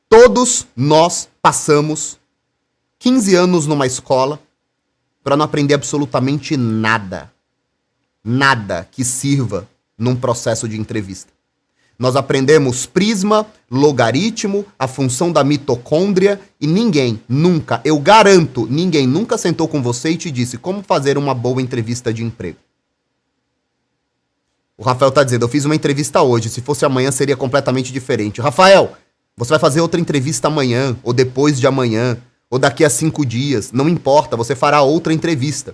Todos nós passamos 15 anos numa escola para não aprender absolutamente nada. Nada que sirva num processo de entrevista. Nós aprendemos prisma, logaritmo, a função da mitocôndria e ninguém nunca, eu garanto, ninguém nunca sentou com você e te disse como fazer uma boa entrevista de emprego. O Rafael tá dizendo, eu fiz uma entrevista hoje, se fosse amanhã seria completamente diferente. Rafael, você vai fazer outra entrevista amanhã, ou depois de amanhã, ou daqui a 5 dias, não importa, você fará outra entrevista.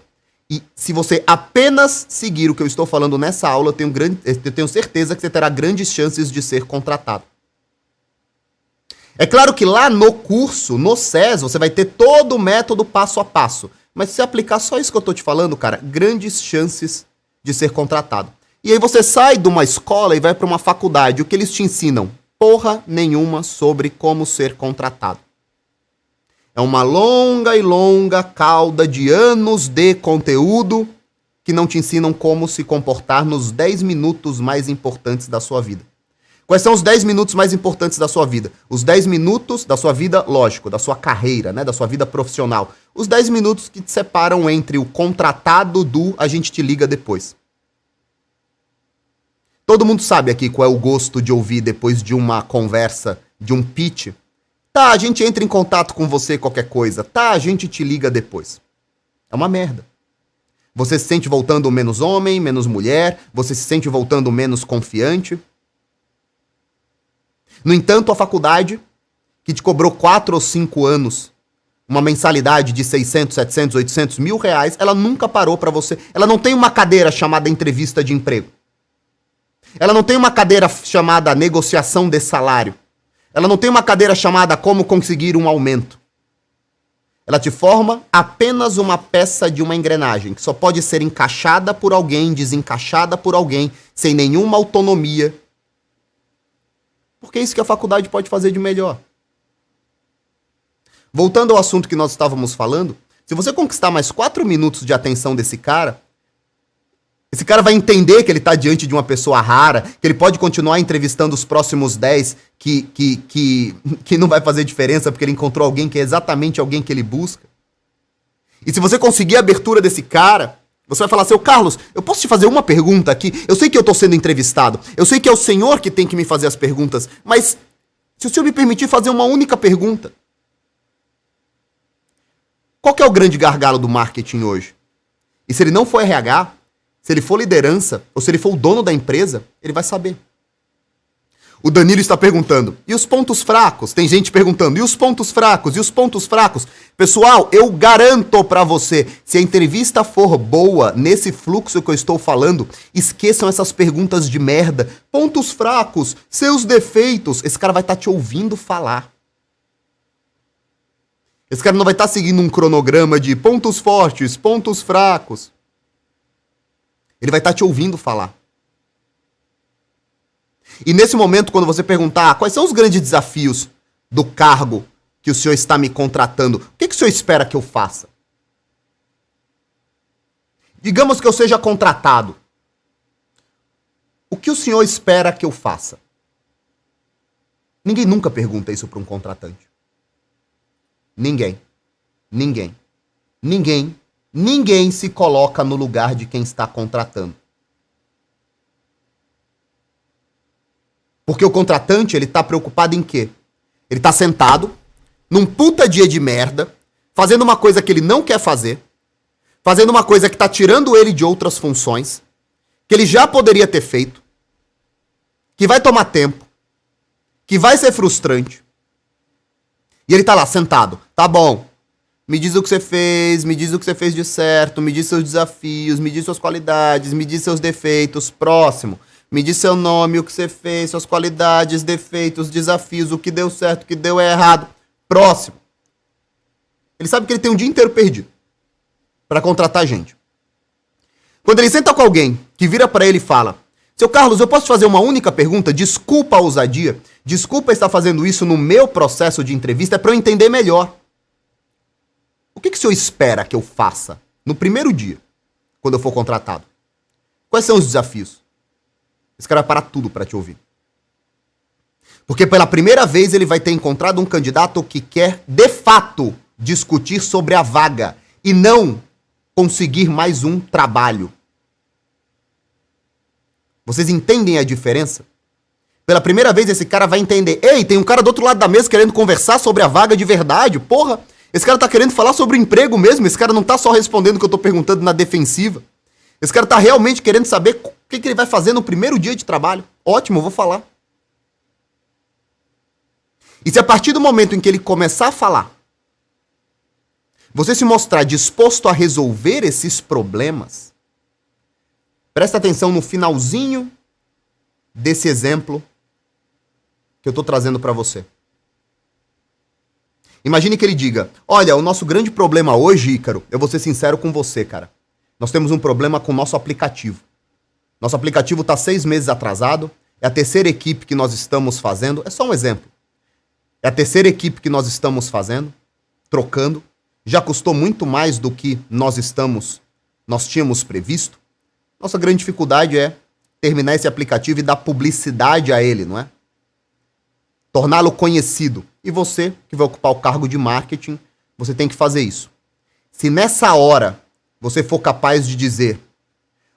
E se você apenas seguir o que eu estou falando nessa aula, eu tenho certeza que você terá grandes chances de ser contratado. É claro que lá no curso, no SES, você vai ter todo o método passo a passo. Mas se você aplicar só isso que eu estou te falando, cara, grandes chances de ser contratado. E aí você sai de uma escola e vai para uma faculdade. O que eles te ensinam? Porra nenhuma sobre como ser contratado. É uma longa e longa cauda de anos de conteúdo que não te ensinam como se comportar nos 10 minutos mais importantes da sua vida. Quais são os 10 minutos mais importantes da sua vida? Os 10 minutos da sua vida, lógico, da sua carreira, né, da sua vida profissional. Os 10 minutos que te separam entre o contratado do a gente te liga depois. Todo mundo sabe aqui qual é o gosto de ouvir depois de uma conversa, de um pitch. Tá, a gente entra em contato com você, qualquer coisa. Tá, a gente te liga depois. É uma merda. Você se sente voltando menos homem, menos mulher. Você se sente voltando menos confiante. No entanto, a faculdade, que te cobrou 4 ou 5 anos, uma mensalidade de 600, 700, 800 mil reais, ela nunca parou pra você. Ela não tem uma cadeira chamada entrevista de emprego. Ela não tem uma cadeira chamada negociação de salário. Ela não tem uma cadeira chamada como conseguir um aumento. Ela te forma apenas uma peça de uma engrenagem, que só pode ser encaixada por alguém, desencaixada por alguém, sem nenhuma autonomia. Porque é isso que a faculdade pode fazer de melhor. Voltando ao assunto que nós estávamos falando, se você conquistar mais 4 minutos de atenção desse cara, esse cara vai entender que ele está diante de uma pessoa rara, que ele pode continuar entrevistando os próximos 10, que não vai fazer diferença porque ele encontrou alguém que é exatamente alguém que ele busca. E se você conseguir a abertura desse cara, você vai falar, seu Carlos, eu posso te fazer uma pergunta aqui? Eu sei que eu estou sendo entrevistado, eu sei que é o senhor que tem que me fazer as perguntas, mas se o senhor me permitir fazer uma única pergunta. Qual que é o grande gargalo do marketing hoje? E se ele não for RH, se ele for liderança, ou se ele for o dono da empresa, ele vai saber. O Danilo está perguntando, e os pontos fracos? Tem gente perguntando, e os pontos fracos? E os pontos fracos? Pessoal, eu garanto pra você, se a entrevista for boa, nesse fluxo que eu estou falando, esqueçam essas perguntas de merda. Pontos fracos, seus defeitos. Esse cara vai estar te ouvindo falar. Esse cara não vai estar seguindo um cronograma de pontos fortes, pontos fracos. Ele vai estar te ouvindo falar. E nesse momento, quando você perguntar quais são os grandes desafios do cargo que o senhor está me contratando, o que o senhor espera que eu faça? Digamos que eu seja contratado. O que o senhor espera que eu faça? Ninguém nunca pergunta isso para um contratante. Ninguém. Ninguém. Ninguém. Ninguém se coloca no lugar de quem está contratando. Porque o contratante, ele tá preocupado em quê? Ele tá sentado, num puta dia de merda, fazendo uma coisa que ele não quer fazer, fazendo uma coisa que tá tirando ele de outras funções, que ele já poderia ter feito, que vai tomar tempo, que vai ser frustrante. E ele tá lá, sentado. Tá bom. Me diz o que você fez, me diz o que você fez de certo, me diz seus desafios, me diz suas qualidades, me diz seus defeitos. Próximo. Me diz seu nome, o que você fez, suas qualidades, defeitos, desafios, o que deu certo, o que deu errado. Próximo. Ele sabe que ele tem um dia inteiro perdido para contratar gente. Quando ele senta com alguém que vira para ele e fala: seu Carlos, eu posso te fazer uma única pergunta? Desculpa a ousadia. Desculpa estar fazendo isso no meu processo de entrevista, é para eu entender melhor. O que o senhor espera que eu faça no primeiro dia, quando eu for contratado? Quais são os desafios? Esse cara vai parar tudo para te ouvir. Porque pela primeira vez ele vai ter encontrado um candidato que quer, de fato, discutir sobre a vaga e não conseguir mais um trabalho. Vocês entendem a diferença? Pela primeira vez esse cara vai entender: ei, tem um cara do outro lado da mesa querendo conversar sobre a vaga de verdade, porra. Esse cara tá querendo falar sobre o emprego mesmo, esse cara não tá só respondendo o que eu tô perguntando na defensiva. Esse cara tá realmente querendo saber o que ele vai fazer no primeiro dia de trabalho. Ótimo, eu vou falar. E se a partir do momento em que ele começar a falar, você se mostrar disposto a resolver esses problemas, presta atenção no finalzinho desse exemplo que eu tô trazendo para você. Imagine que ele diga: olha, o nosso grande problema hoje, Ícaro, eu vou ser sincero com você, cara. Nós temos um problema com o nosso aplicativo. Nosso aplicativo está 6 meses atrasado. É a terceira equipe que nós estamos fazendo. É só um exemplo. É a terceira equipe que nós estamos fazendo, trocando. Já custou muito mais do que nós tínhamos previsto. Nossa grande dificuldade é terminar esse aplicativo e dar publicidade a ele, não é? Torná-lo conhecido. E você, que vai ocupar o cargo de marketing, você tem que fazer isso. Se nessa hora você for capaz de dizer: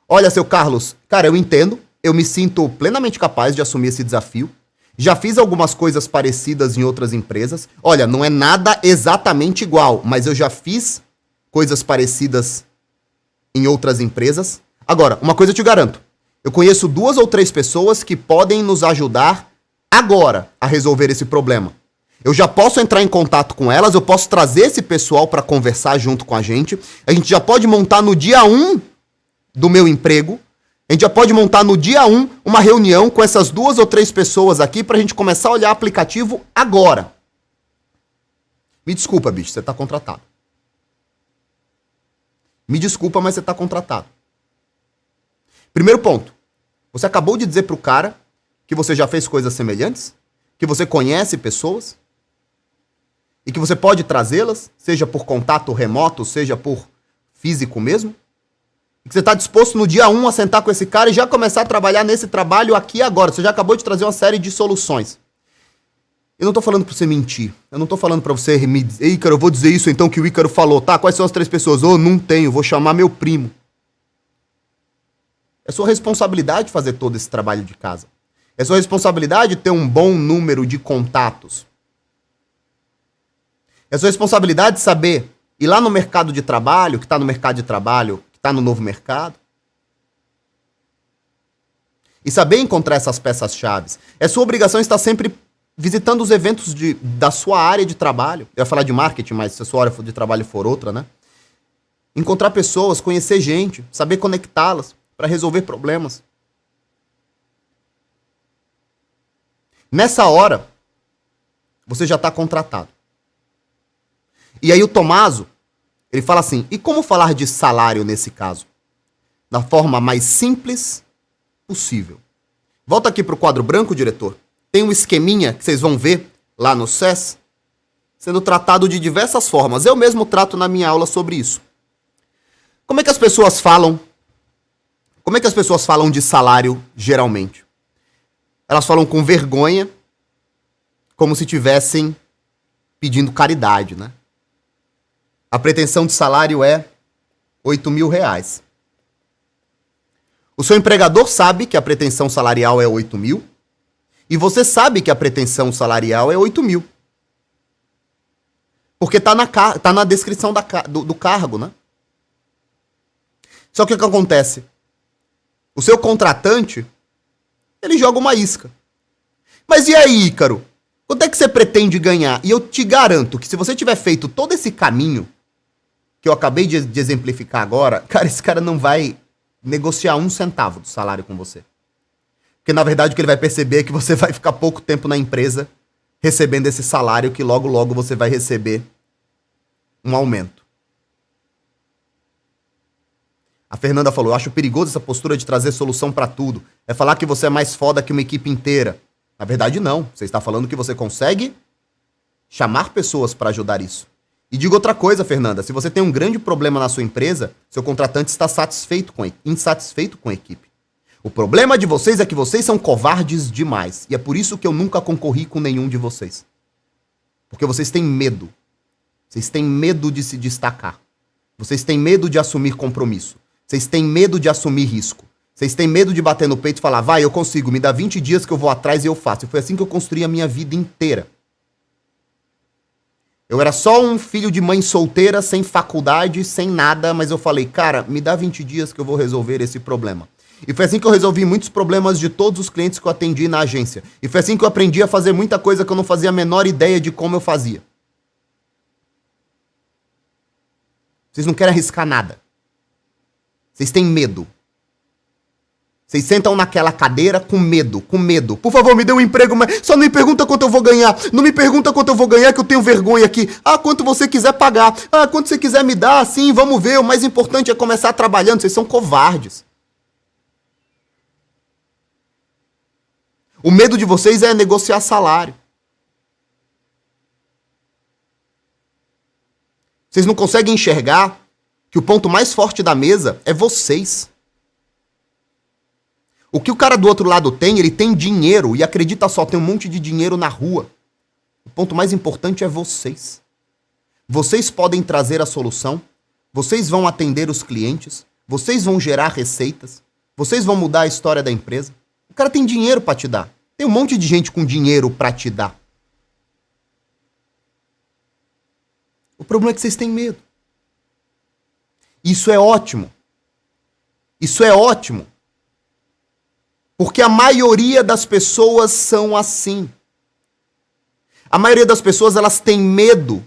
olha, seu Carlos, cara, eu entendo, eu me sinto plenamente capaz de assumir esse desafio. Já fiz algumas coisas parecidas em outras empresas. Olha, não é nada exatamente igual, mas eu já fiz coisas parecidas em outras empresas. Agora, uma coisa eu te garanto. Eu conheço 2 ou 3 pessoas que podem nos ajudar agora a resolver esse problema. Eu já posso entrar em contato com elas, eu posso trazer esse pessoal para conversar junto com a gente já pode montar no dia 1 do meu emprego, a gente já pode montar no dia 1 uma reunião com essas 2 ou 3 pessoas aqui pra gente começar a olhar aplicativo agora. Me desculpa, bicho, você tá contratado. Me desculpa, mas você tá contratado. Primeiro ponto, você acabou de dizer pro cara que você já fez coisas semelhantes, que você conhece pessoas, e que você pode trazê-las, seja por contato remoto, seja por físico mesmo, e que você está disposto no dia 1 a sentar com esse cara e já começar a trabalhar nesse trabalho aqui e agora. Você já acabou de trazer uma série de soluções. Eu não tô falando pra você mentir. Eu não tô falando pra você me dizer: Ícaro, eu vou dizer isso então que o Ícaro falou. Tá, quais são as 3 pessoas? Não tenho, vou chamar meu primo. É sua responsabilidade fazer todo esse trabalho de casa. É sua responsabilidade ter um bom número de contatos. É sua responsabilidade saber ir lá no mercado de trabalho, que está está no novo mercado. E saber encontrar essas peças-chave. É sua obrigação estar sempre visitando os eventos da sua área de trabalho. Eu ia falar de marketing, mas se a sua área de trabalho for outra, né? Encontrar pessoas, conhecer gente, saber conectá-las para resolver problemas. Nessa hora, você já está contratado. E aí o Tommaso, ele fala assim, e como falar de salário nesse caso? Da forma mais simples possível. Volta aqui para o quadro branco, diretor. Tem um esqueminha que vocês vão ver lá no SES, sendo tratado de diversas formas. Eu mesmo trato na minha aula sobre isso. Como é que as pessoas falam? Como é que as pessoas falam de salário geralmente? Elas falam com vergonha, como se tivessem pedindo caridade, né? A pretensão de salário é R$8.000. O seu empregador sabe que a pretensão salarial é 8.000 e você sabe que a pretensão salarial é 8.000. Porque tá na descrição do cargo, né? Só que o que acontece? O seu contratante, ele joga uma isca. Mas e aí, Ícaro? Quanto é que você pretende ganhar? E eu te garanto que se você tiver feito todo esse caminho que eu acabei de exemplificar agora, cara, esse cara não vai negociar 1 centavo do salário com você. Porque, na verdade, o que ele vai perceber é que você vai ficar pouco tempo na empresa recebendo esse salário que logo, logo você vai receber um aumento. A Fernanda falou, eu acho perigoso essa postura de trazer solução pra tudo. É falar que você é mais foda que uma equipe inteira. Na verdade, não. Você está falando que você consegue chamar pessoas para ajudar isso. E digo outra coisa, Fernanda. Se você tem um grande problema na sua empresa, seu contratante está insatisfeito com a equipe. O problema de vocês é que vocês são covardes demais. E é por isso que eu nunca concorri com nenhum de vocês. Porque vocês têm medo. Vocês têm medo de se destacar. Vocês têm medo de assumir compromisso. Vocês têm medo de assumir risco. Vocês têm medo de bater no peito e falar, vai, eu consigo, me dá 20 dias que eu vou atrás e eu faço. E foi assim que eu construí a minha vida inteira. Eu era só um filho de mãe solteira, sem faculdade, sem nada, mas eu falei, cara, me dá 20 dias que eu vou resolver esse problema. E foi assim que eu resolvi muitos problemas de todos os clientes que eu atendi na agência. E foi assim que eu aprendi a fazer muita coisa que eu não fazia a menor ideia de como eu fazia. Vocês não querem arriscar nada. Vocês têm medo. Vocês sentam naquela cadeira com medo, com medo. Por favor, me dê um emprego, mas só não me pergunta quanto eu vou ganhar. Não me pergunta quanto eu vou ganhar, que eu tenho vergonha aqui. Ah, quanto você quiser pagar. Ah, quanto você quiser me dar, sim, vamos ver. O mais importante é começar trabalhando. Vocês são covardes. O medo de vocês é negociar salário. Vocês não conseguem enxergar que o ponto mais forte da mesa é vocês. O que o cara do outro lado tem, ele tem dinheiro. E acredita só, tem um monte de dinheiro na rua. O ponto mais importante é vocês. Vocês podem trazer a solução. Vocês vão atender os clientes. Vocês vão gerar receitas. Vocês vão mudar a história da empresa. O cara tem dinheiro pra te dar. Tem um monte de gente com dinheiro pra te dar. O problema é que vocês têm medo. Isso é ótimo. Isso é ótimo. Porque a maioria das pessoas são assim. A maioria das pessoas, elas têm medo.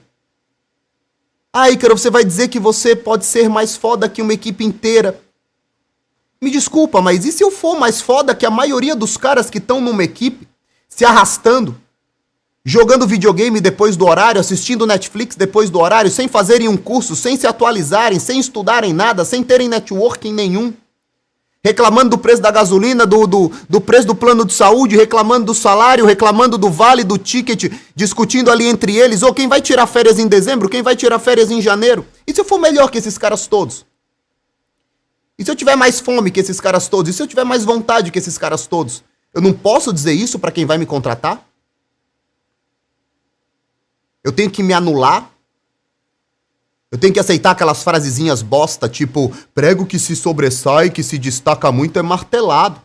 Ah, Ícaro, você vai dizer que você pode ser mais foda que uma equipe inteira. Me desculpa, mas e se eu for mais foda que a maioria dos caras que estão numa equipe, se arrastando, jogando videogame depois do horário, assistindo Netflix depois do horário, sem fazerem um curso, sem se atualizarem, sem estudarem nada, sem terem networking nenhum? Reclamando do preço da gasolina, do preço do plano de saúde, reclamando do salário, reclamando do vale, do ticket, discutindo ali entre eles, ou quem vai tirar férias em dezembro, quem vai tirar férias em janeiro. E se eu for melhor que esses caras todos? E se eu tiver mais fome que esses caras todos? E se eu tiver mais vontade que esses caras todos? Eu não posso dizer isso para quem vai me contratar? Eu tenho que me anular? Eu tenho que aceitar aquelas frasezinhas bosta, tipo, prego que se sobressai, que se destaca muito é martelado.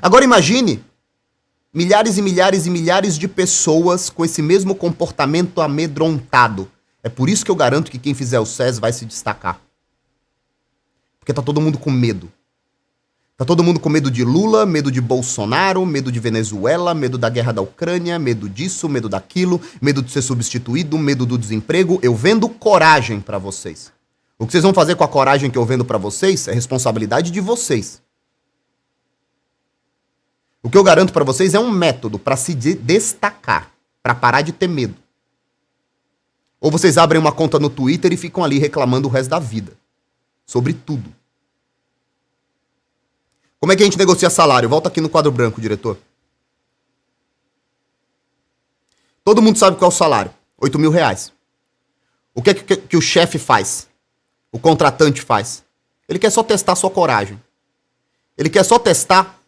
Agora imagine milhares e milhares e milhares de pessoas com esse mesmo comportamento amedrontado. É por isso que eu garanto que quem fizer o SES vai se destacar. Porque tá todo mundo com medo. Tá todo mundo com medo de Lula, medo de Bolsonaro, medo de Venezuela, medo da guerra da Ucrânia, medo disso, medo daquilo, medo de ser substituído, medo do desemprego. Eu vendo coragem pra vocês. O que vocês vão fazer com a coragem que eu vendo pra vocês é responsabilidade de vocês. O que eu garanto pra vocês é um método pra se destacar, pra parar de ter medo. Ou vocês abrem uma conta no Twitter e ficam ali reclamando o resto da vida. Sobre tudo. Como é que a gente negocia salário? Volta aqui no quadro branco, diretor. Todo mundo sabe qual é o salário. 8 mil reais. O que é que o chefe faz? O contratante faz? Ele quer só testar a sua coragem. Ele quer só testar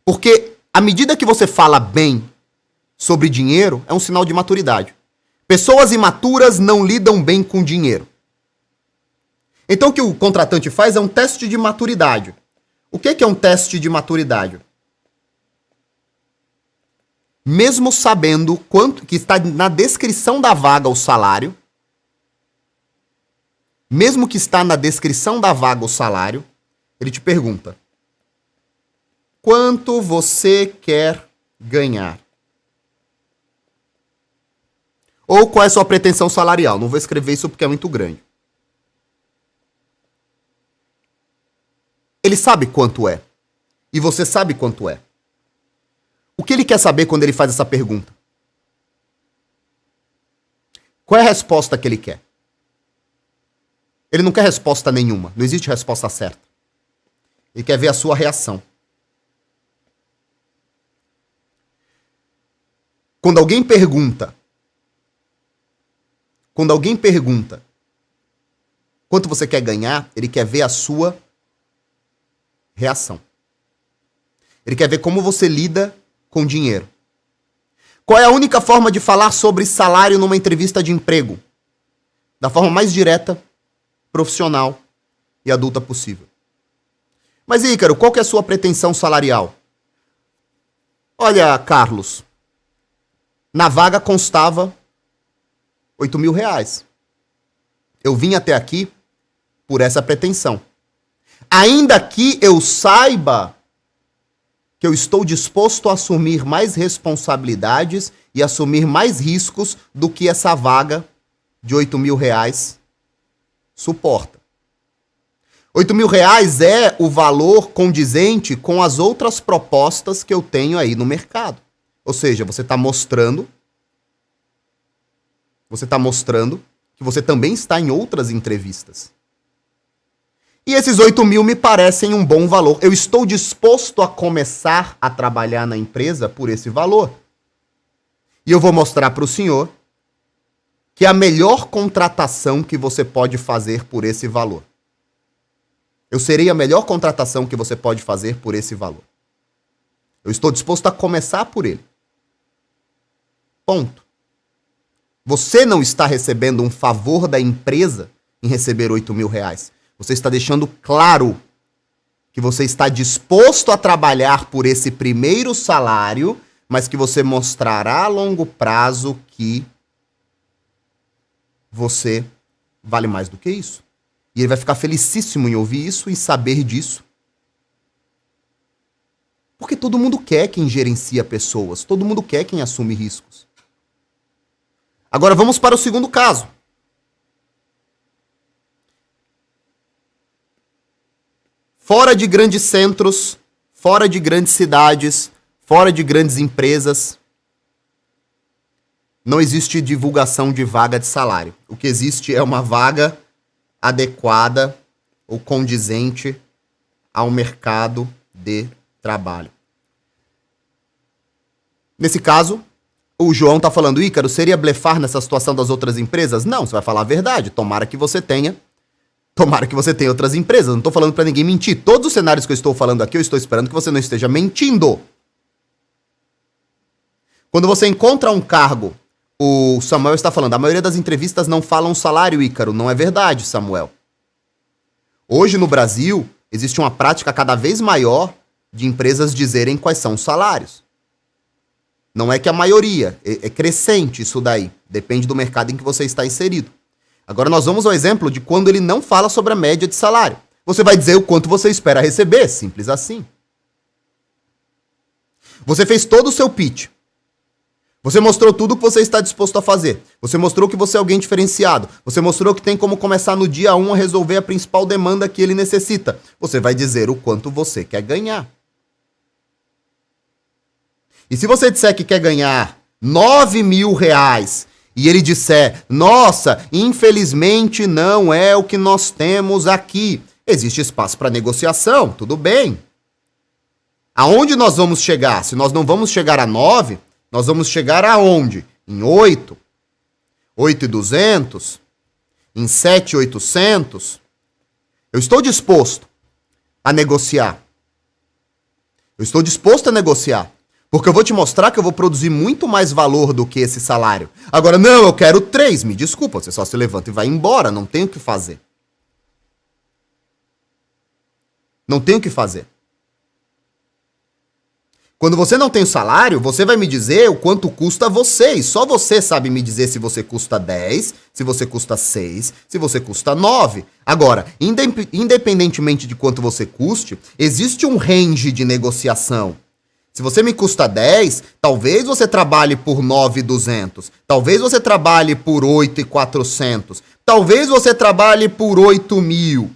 porque à medida que você fala bem sobre dinheiro, é um sinal de maturidade. Pessoas imaturas não lidam bem com dinheiro. Então o que o contratante faz é um teste de maturidade. O que é um teste de maturidade? Mesmo sabendo quanto que está na descrição da vaga o salário, mesmo que está na descrição da vaga o salário, ele te pergunta: quanto você quer ganhar? Ou qual é a sua pretensão salarial? Não vou escrever isso porque é muito grande. Ele sabe quanto é. E você sabe quanto é. O que ele quer saber quando ele faz essa pergunta? Qual é a resposta que ele quer? Ele não quer resposta nenhuma. Não existe resposta certa. Ele quer ver a sua reação. Quando alguém pergunta quanto você quer ganhar, ele quer ver a sua reação. Ele quer ver como você lida com dinheiro. Qual é a única forma de falar sobre salário numa entrevista de emprego? Da forma mais direta, profissional e adulta possível. Mas, Ícaro, qual que é a sua pretensão salarial? Olha, Carlos, na vaga constava 8 mil reais. Eu vim até aqui por essa pretensão. Ainda que eu saiba que eu estou disposto a assumir mais responsabilidades e assumir mais riscos do que essa vaga de 8 mil reais suporta. 8 mil reais é o valor condizente com as outras propostas que eu tenho aí no mercado. Ou seja, você está mostrando que você também está em outras entrevistas. E esses 8 mil me parecem um bom valor. Eu estou disposto a começar a trabalhar na empresa por esse valor. E eu vou mostrar para o senhor que é a melhor contratação que você pode fazer por esse valor. Eu serei a melhor contratação que você pode fazer por esse valor. Eu estou disposto a começar por ele. Ponto. Você não está recebendo um favor da empresa em receber 8 mil reais. Você está deixando claro que você está disposto a trabalhar por esse primeiro salário, mas que você mostrará a longo prazo que você vale mais do que isso. E ele vai ficar felicíssimo em ouvir isso e saber disso. Porque todo mundo quer quem gerencia pessoas, todo mundo quer quem assume riscos. Agora vamos para o segundo caso. Fora de grandes centros, fora de grandes cidades, fora de grandes empresas, não existe divulgação de vaga de salário. O que existe é uma vaga adequada ou condizente ao mercado de trabalho. Nesse caso, o João está falando: Ícaro, seria blefar nessa situação das outras empresas? Não, você vai falar a verdade. Tomara que você tenha outras empresas. Não estou falando para ninguém mentir. Todos os cenários que eu estou falando aqui, eu estou esperando que você não esteja mentindo. Quando você encontra um cargo, o Samuel está falando: a maioria das entrevistas não falam salário, Ícaro. Não é verdade, Samuel. Hoje no Brasil, existe uma prática cada vez maior de empresas dizerem quais são os salários. Não é que a maioria, é crescente isso daí. Depende do mercado em que você está inserido. Agora nós vamos ao exemplo de quando ele não fala sobre a média de salário. Você vai dizer o quanto você espera receber, simples assim. Você fez todo o seu pitch. Você mostrou tudo o que você está disposto a fazer. Você mostrou que você é alguém diferenciado. Você mostrou que tem como começar no dia 1 a resolver a principal demanda que ele necessita. Você vai dizer o quanto você quer ganhar. E se você disser que quer ganhar R$9.000 e ele disser, nossa, infelizmente não é o que nós temos aqui. Existe espaço para negociação, tudo bem. Aonde nós vamos chegar? Se nós não vamos chegar a 9, nós vamos chegar aonde? Em 8? 8.200? Em 7.800? Eu estou disposto a negociar. Eu estou disposto a negociar. Porque eu vou te mostrar que eu vou produzir muito mais valor do que esse salário. Agora, não, eu quero 3. Me desculpa, você só se levanta e vai embora. Não tem o que fazer. Não tem o que fazer. Quando você não tem o salário, você vai me dizer o quanto custa você. E só você sabe me dizer se você custa 10, se você custa 6, se você custa 9. Agora, independentemente de quanto você custe, existe um range de negociação. Se você me custa 10, talvez você trabalhe por 9.200. Talvez você trabalhe por 8.400. Talvez você trabalhe por 8.000.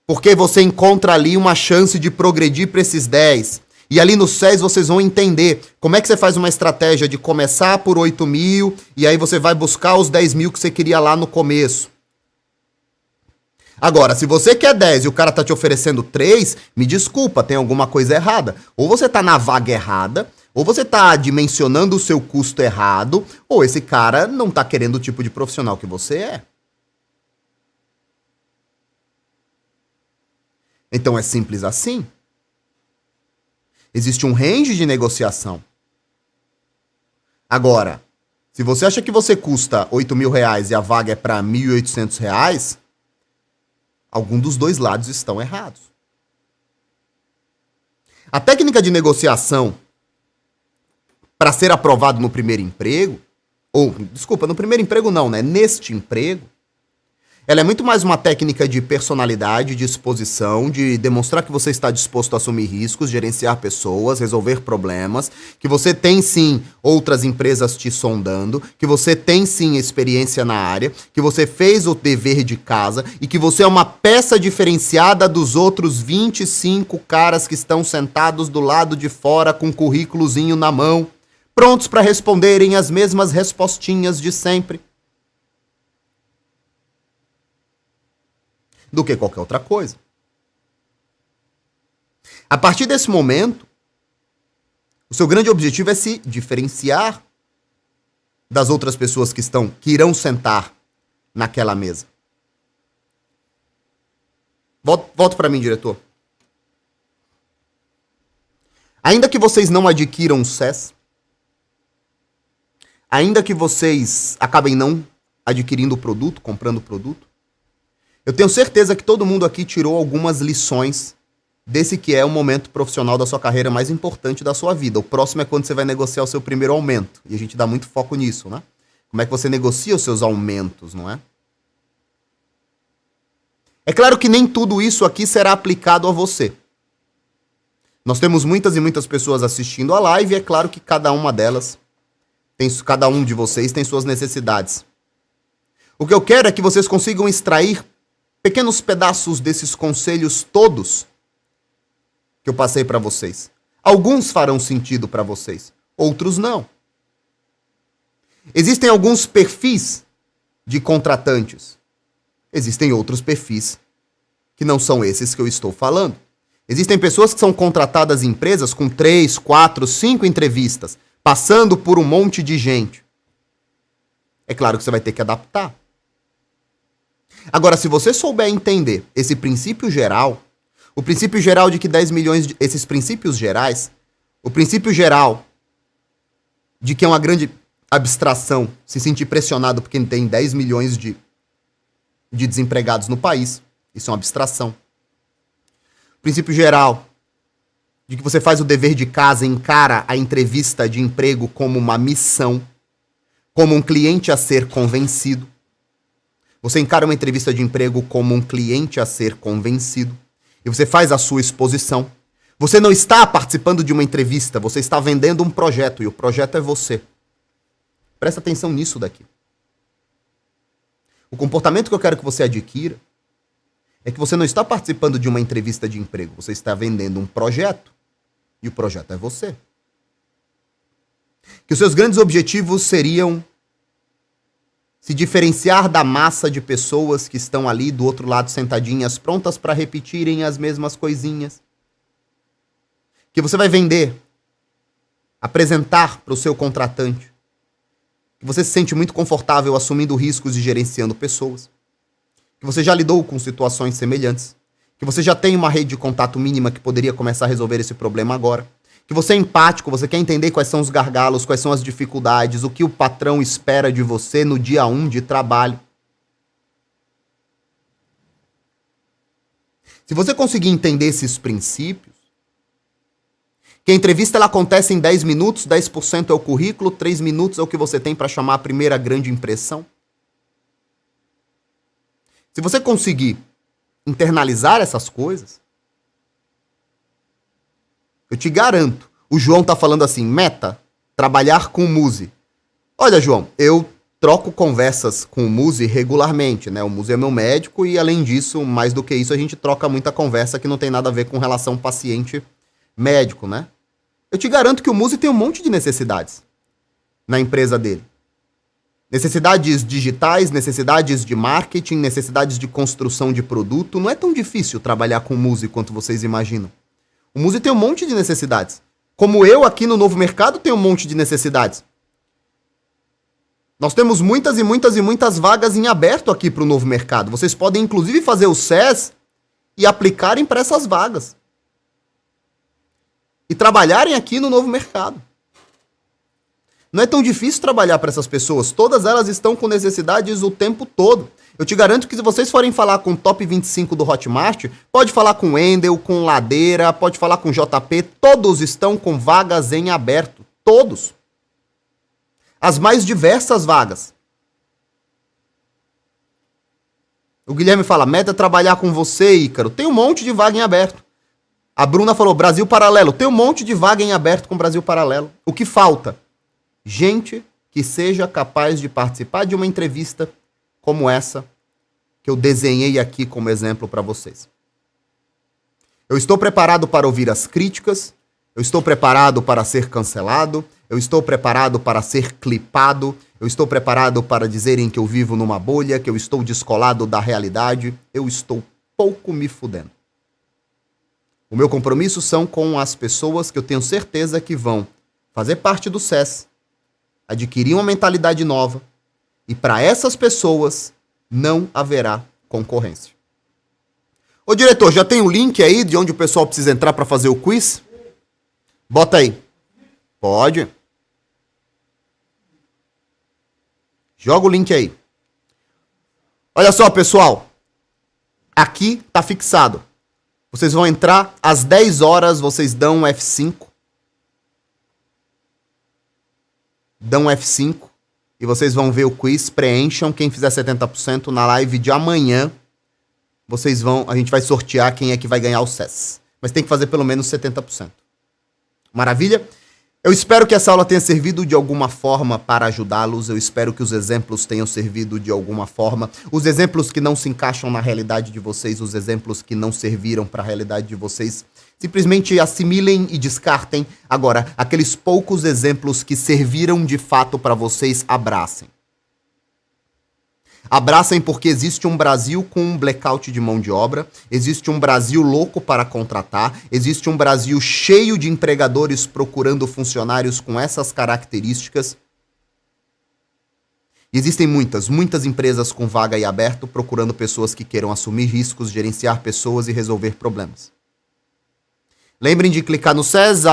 Porque você encontra ali uma chance de progredir para esses 10. E ali no SES vocês vão entender como é que você faz uma estratégia de começar por 8.000 e aí você vai buscar os 10.000 que você queria lá no começo. Agora, se você quer 10 e o cara tá te oferecendo 3, me desculpa, tem alguma coisa errada. Ou você tá na vaga errada, ou você tá dimensionando o seu custo errado, ou esse cara não tá querendo o tipo de profissional que você é. Então é simples assim. Existe um range de negociação. Agora, se você acha que você custa R$8.000 e a vaga é para R$1.800, algum dos dois lados estão errados. A técnica de negociação para ser aprovado no primeiro emprego, no primeiro emprego não, né? Neste emprego, ela é muito mais uma técnica de personalidade, de exposição, de demonstrar que você está disposto a assumir riscos, gerenciar pessoas, resolver problemas, que você tem sim outras empresas te sondando, que você tem sim experiência na área, que você fez o dever de casa e que você é uma peça diferenciada dos outros 25 caras que estão sentados do lado de fora com um currículozinho na mão, prontos para responderem as mesmas respostinhas de sempre. Do que qualquer outra coisa. A partir desse momento, o seu grande objetivo é se diferenciar das outras pessoas que irão sentar naquela mesa. Volta para mim, diretor. Ainda que vocês não adquiram o SES, ainda que vocês acabem não adquirindo o produto, comprando o produto, eu tenho certeza que todo mundo aqui tirou algumas lições desse que é o momento profissional da sua carreira mais importante da sua vida. O próximo é quando você vai negociar o seu primeiro aumento. E a gente dá muito foco nisso, né? Como é que você negocia os seus aumentos, não é? É claro que nem tudo isso aqui será aplicado a você. Nós temos muitas e muitas pessoas assistindo a live e é claro que cada um de vocês tem suas necessidades. O que eu quero é que vocês consigam extrair pequenos pedaços desses conselhos todos que eu passei para vocês. Alguns farão sentido para vocês, outros não. Existem alguns perfis de contratantes. Existem outros perfis que não são esses que eu estou falando. Existem pessoas que são contratadas em empresas com 3, 4, 5 entrevistas, passando por um monte de gente. É claro que você vai ter que adaptar. Agora, se você souber entender esse princípio geral, o princípio geral de que 10 milhões, esses princípios gerais, o princípio geral de que é uma grande abstração se sentir pressionado porque tem 10 milhões de desempregados no país, isso é uma abstração. O princípio geral de que você faz o dever de casa e encara a entrevista de emprego como uma missão, como um cliente a ser convencido. Você encara uma entrevista de emprego como um cliente a ser convencido e você faz a sua exposição. Você não está participando de uma entrevista, você está vendendo um projeto e o projeto é você. Presta atenção nisso daqui. O comportamento que eu quero que você adquira é que você não está participando de uma entrevista de emprego, você está vendendo um projeto e o projeto é você. Que os seus grandes objetivos seriam se diferenciar da massa de pessoas que estão ali do outro lado sentadinhas, prontas para repetirem as mesmas coisinhas. Que você vai vender, apresentar para o seu contratante. Que você se sente muito confortável assumindo riscos e gerenciando pessoas. Que você já lidou com situações semelhantes. Que você já tem uma rede de contato mínima que poderia começar a resolver esse problema agora. Que você é empático, você quer entender quais são os gargalos, quais são as dificuldades, o que o patrão espera de você no dia 1 de trabalho. Se você conseguir entender esses princípios, que a entrevista ela acontece em 10 minutos, 10% é o currículo, 3 minutos é o que você tem para chamar a primeira grande impressão. Se você conseguir internalizar essas coisas, eu te garanto, o João tá falando assim, meta, trabalhar com o Muzi. Olha, João, eu troco conversas com o Muzi regularmente, né? O Muzi é meu médico e, além disso, mais do que isso, a gente troca muita conversa que não tem nada a ver com relação paciente-médico, né? Eu te garanto que o Muzi tem um monte de necessidades na empresa dele. Necessidades digitais, necessidades de marketing, necessidades de construção de produto. Não é tão difícil trabalhar com o Muzi quanto vocês imaginam. O Muzi tem um monte de necessidades. Como eu aqui no Novo Mercado tenho um monte de necessidades. Nós temos muitas e muitas e muitas vagas em aberto aqui para o Novo Mercado. Vocês podem inclusive fazer o SES e aplicarem para essas vagas. E trabalharem aqui no Novo Mercado. Não é tão difícil trabalhar para essas pessoas. Todas elas estão com necessidades o tempo todo. Eu te garanto que se vocês forem falar com o top 25 do Hotmart, pode falar com Wendel, com Ladeira, pode falar com JP, todos estão com vagas em aberto. Todos. As mais diversas vagas. O Guilherme fala, meta é trabalhar com você, Ícaro. Tem um monte de vaga em aberto. A Bruna falou, Brasil Paralelo. Tem um monte de vaga em aberto com Brasil Paralelo. O que falta? Gente que seja capaz de participar de uma entrevista como essa que eu desenhei aqui como exemplo para vocês. Eu estou preparado para ouvir as críticas, eu estou preparado para ser cancelado, eu estou preparado para ser clipado, eu estou preparado para dizerem que eu vivo numa bolha, que eu estou descolado da realidade, eu estou pouco me fudendo. O meu compromisso são com as pessoas que eu tenho certeza que vão fazer parte do SES, adquirir uma mentalidade nova, e para essas pessoas não haverá concorrência. Ô diretor, já tem o link aí de onde o pessoal precisa entrar para fazer o quiz? Bota aí. Pode. Joga o link aí. Olha só, pessoal. Aqui tá fixado. Vocês vão entrar às 10 horas, vocês dão um F5. Dão um F5. E vocês vão ver o quiz, preencham. Quem fizer 70% na live de amanhã, a gente vai sortear quem é que vai ganhar o SES. Mas tem que fazer pelo menos 70%. Maravilha? Eu espero que essa aula tenha servido de alguma forma para ajudá-los. Eu espero que os exemplos tenham servido de alguma forma. Os exemplos que não se encaixam na realidade de vocês, os exemplos que não serviram para a realidade de vocês, simplesmente assimilem e descartem. Agora, aqueles poucos exemplos que serviram de fato para vocês, abracem. Abracem porque existe um Brasil com um blackout de mão de obra, existe um Brasil louco para contratar, existe um Brasil cheio de empregadores procurando funcionários com essas características. E existem muitas empresas com vaga e aberto procurando pessoas que queiram assumir riscos, gerenciar pessoas e resolver problemas. Lembrem de clicar no SES,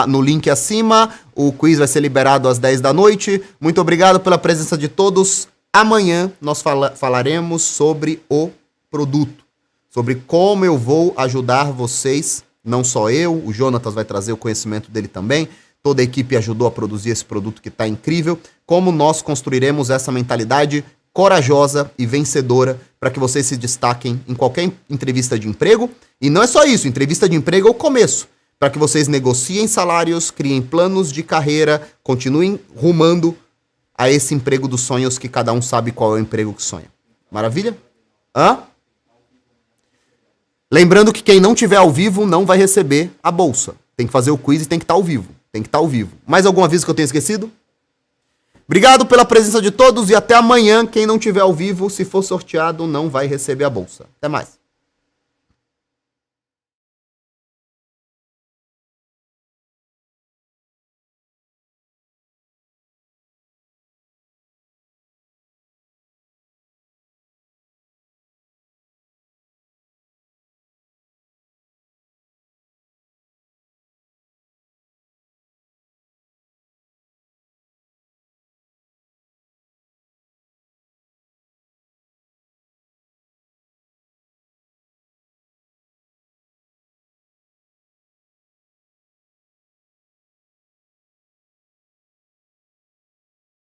no link acima, o quiz vai ser liberado às 10 da noite. Muito obrigado pela presença de todos. Amanhã nós falaremos sobre o produto, sobre como eu vou ajudar vocês, não só eu, o Jonatas vai trazer o conhecimento dele também, toda a equipe ajudou a produzir esse produto que está incrível, como nós construiremos essa mentalidade corajosa e vencedora para que vocês se destaquem em qualquer entrevista de emprego. E não é só isso, entrevista de emprego é o começo, para que vocês negociem salários, criem planos de carreira, continuem rumando a esse emprego dos sonhos que cada um sabe qual é o emprego que sonha. Maravilha? Hã? Lembrando que quem não tiver ao vivo não vai receber a bolsa. Tem que fazer o quiz e tem que estar ao vivo. Tem que estar ao vivo. Mais algum aviso que eu tenha esquecido? Obrigado pela presença de todos e até amanhã. Quem não tiver ao vivo, se for sorteado, não vai receber a bolsa. Até mais.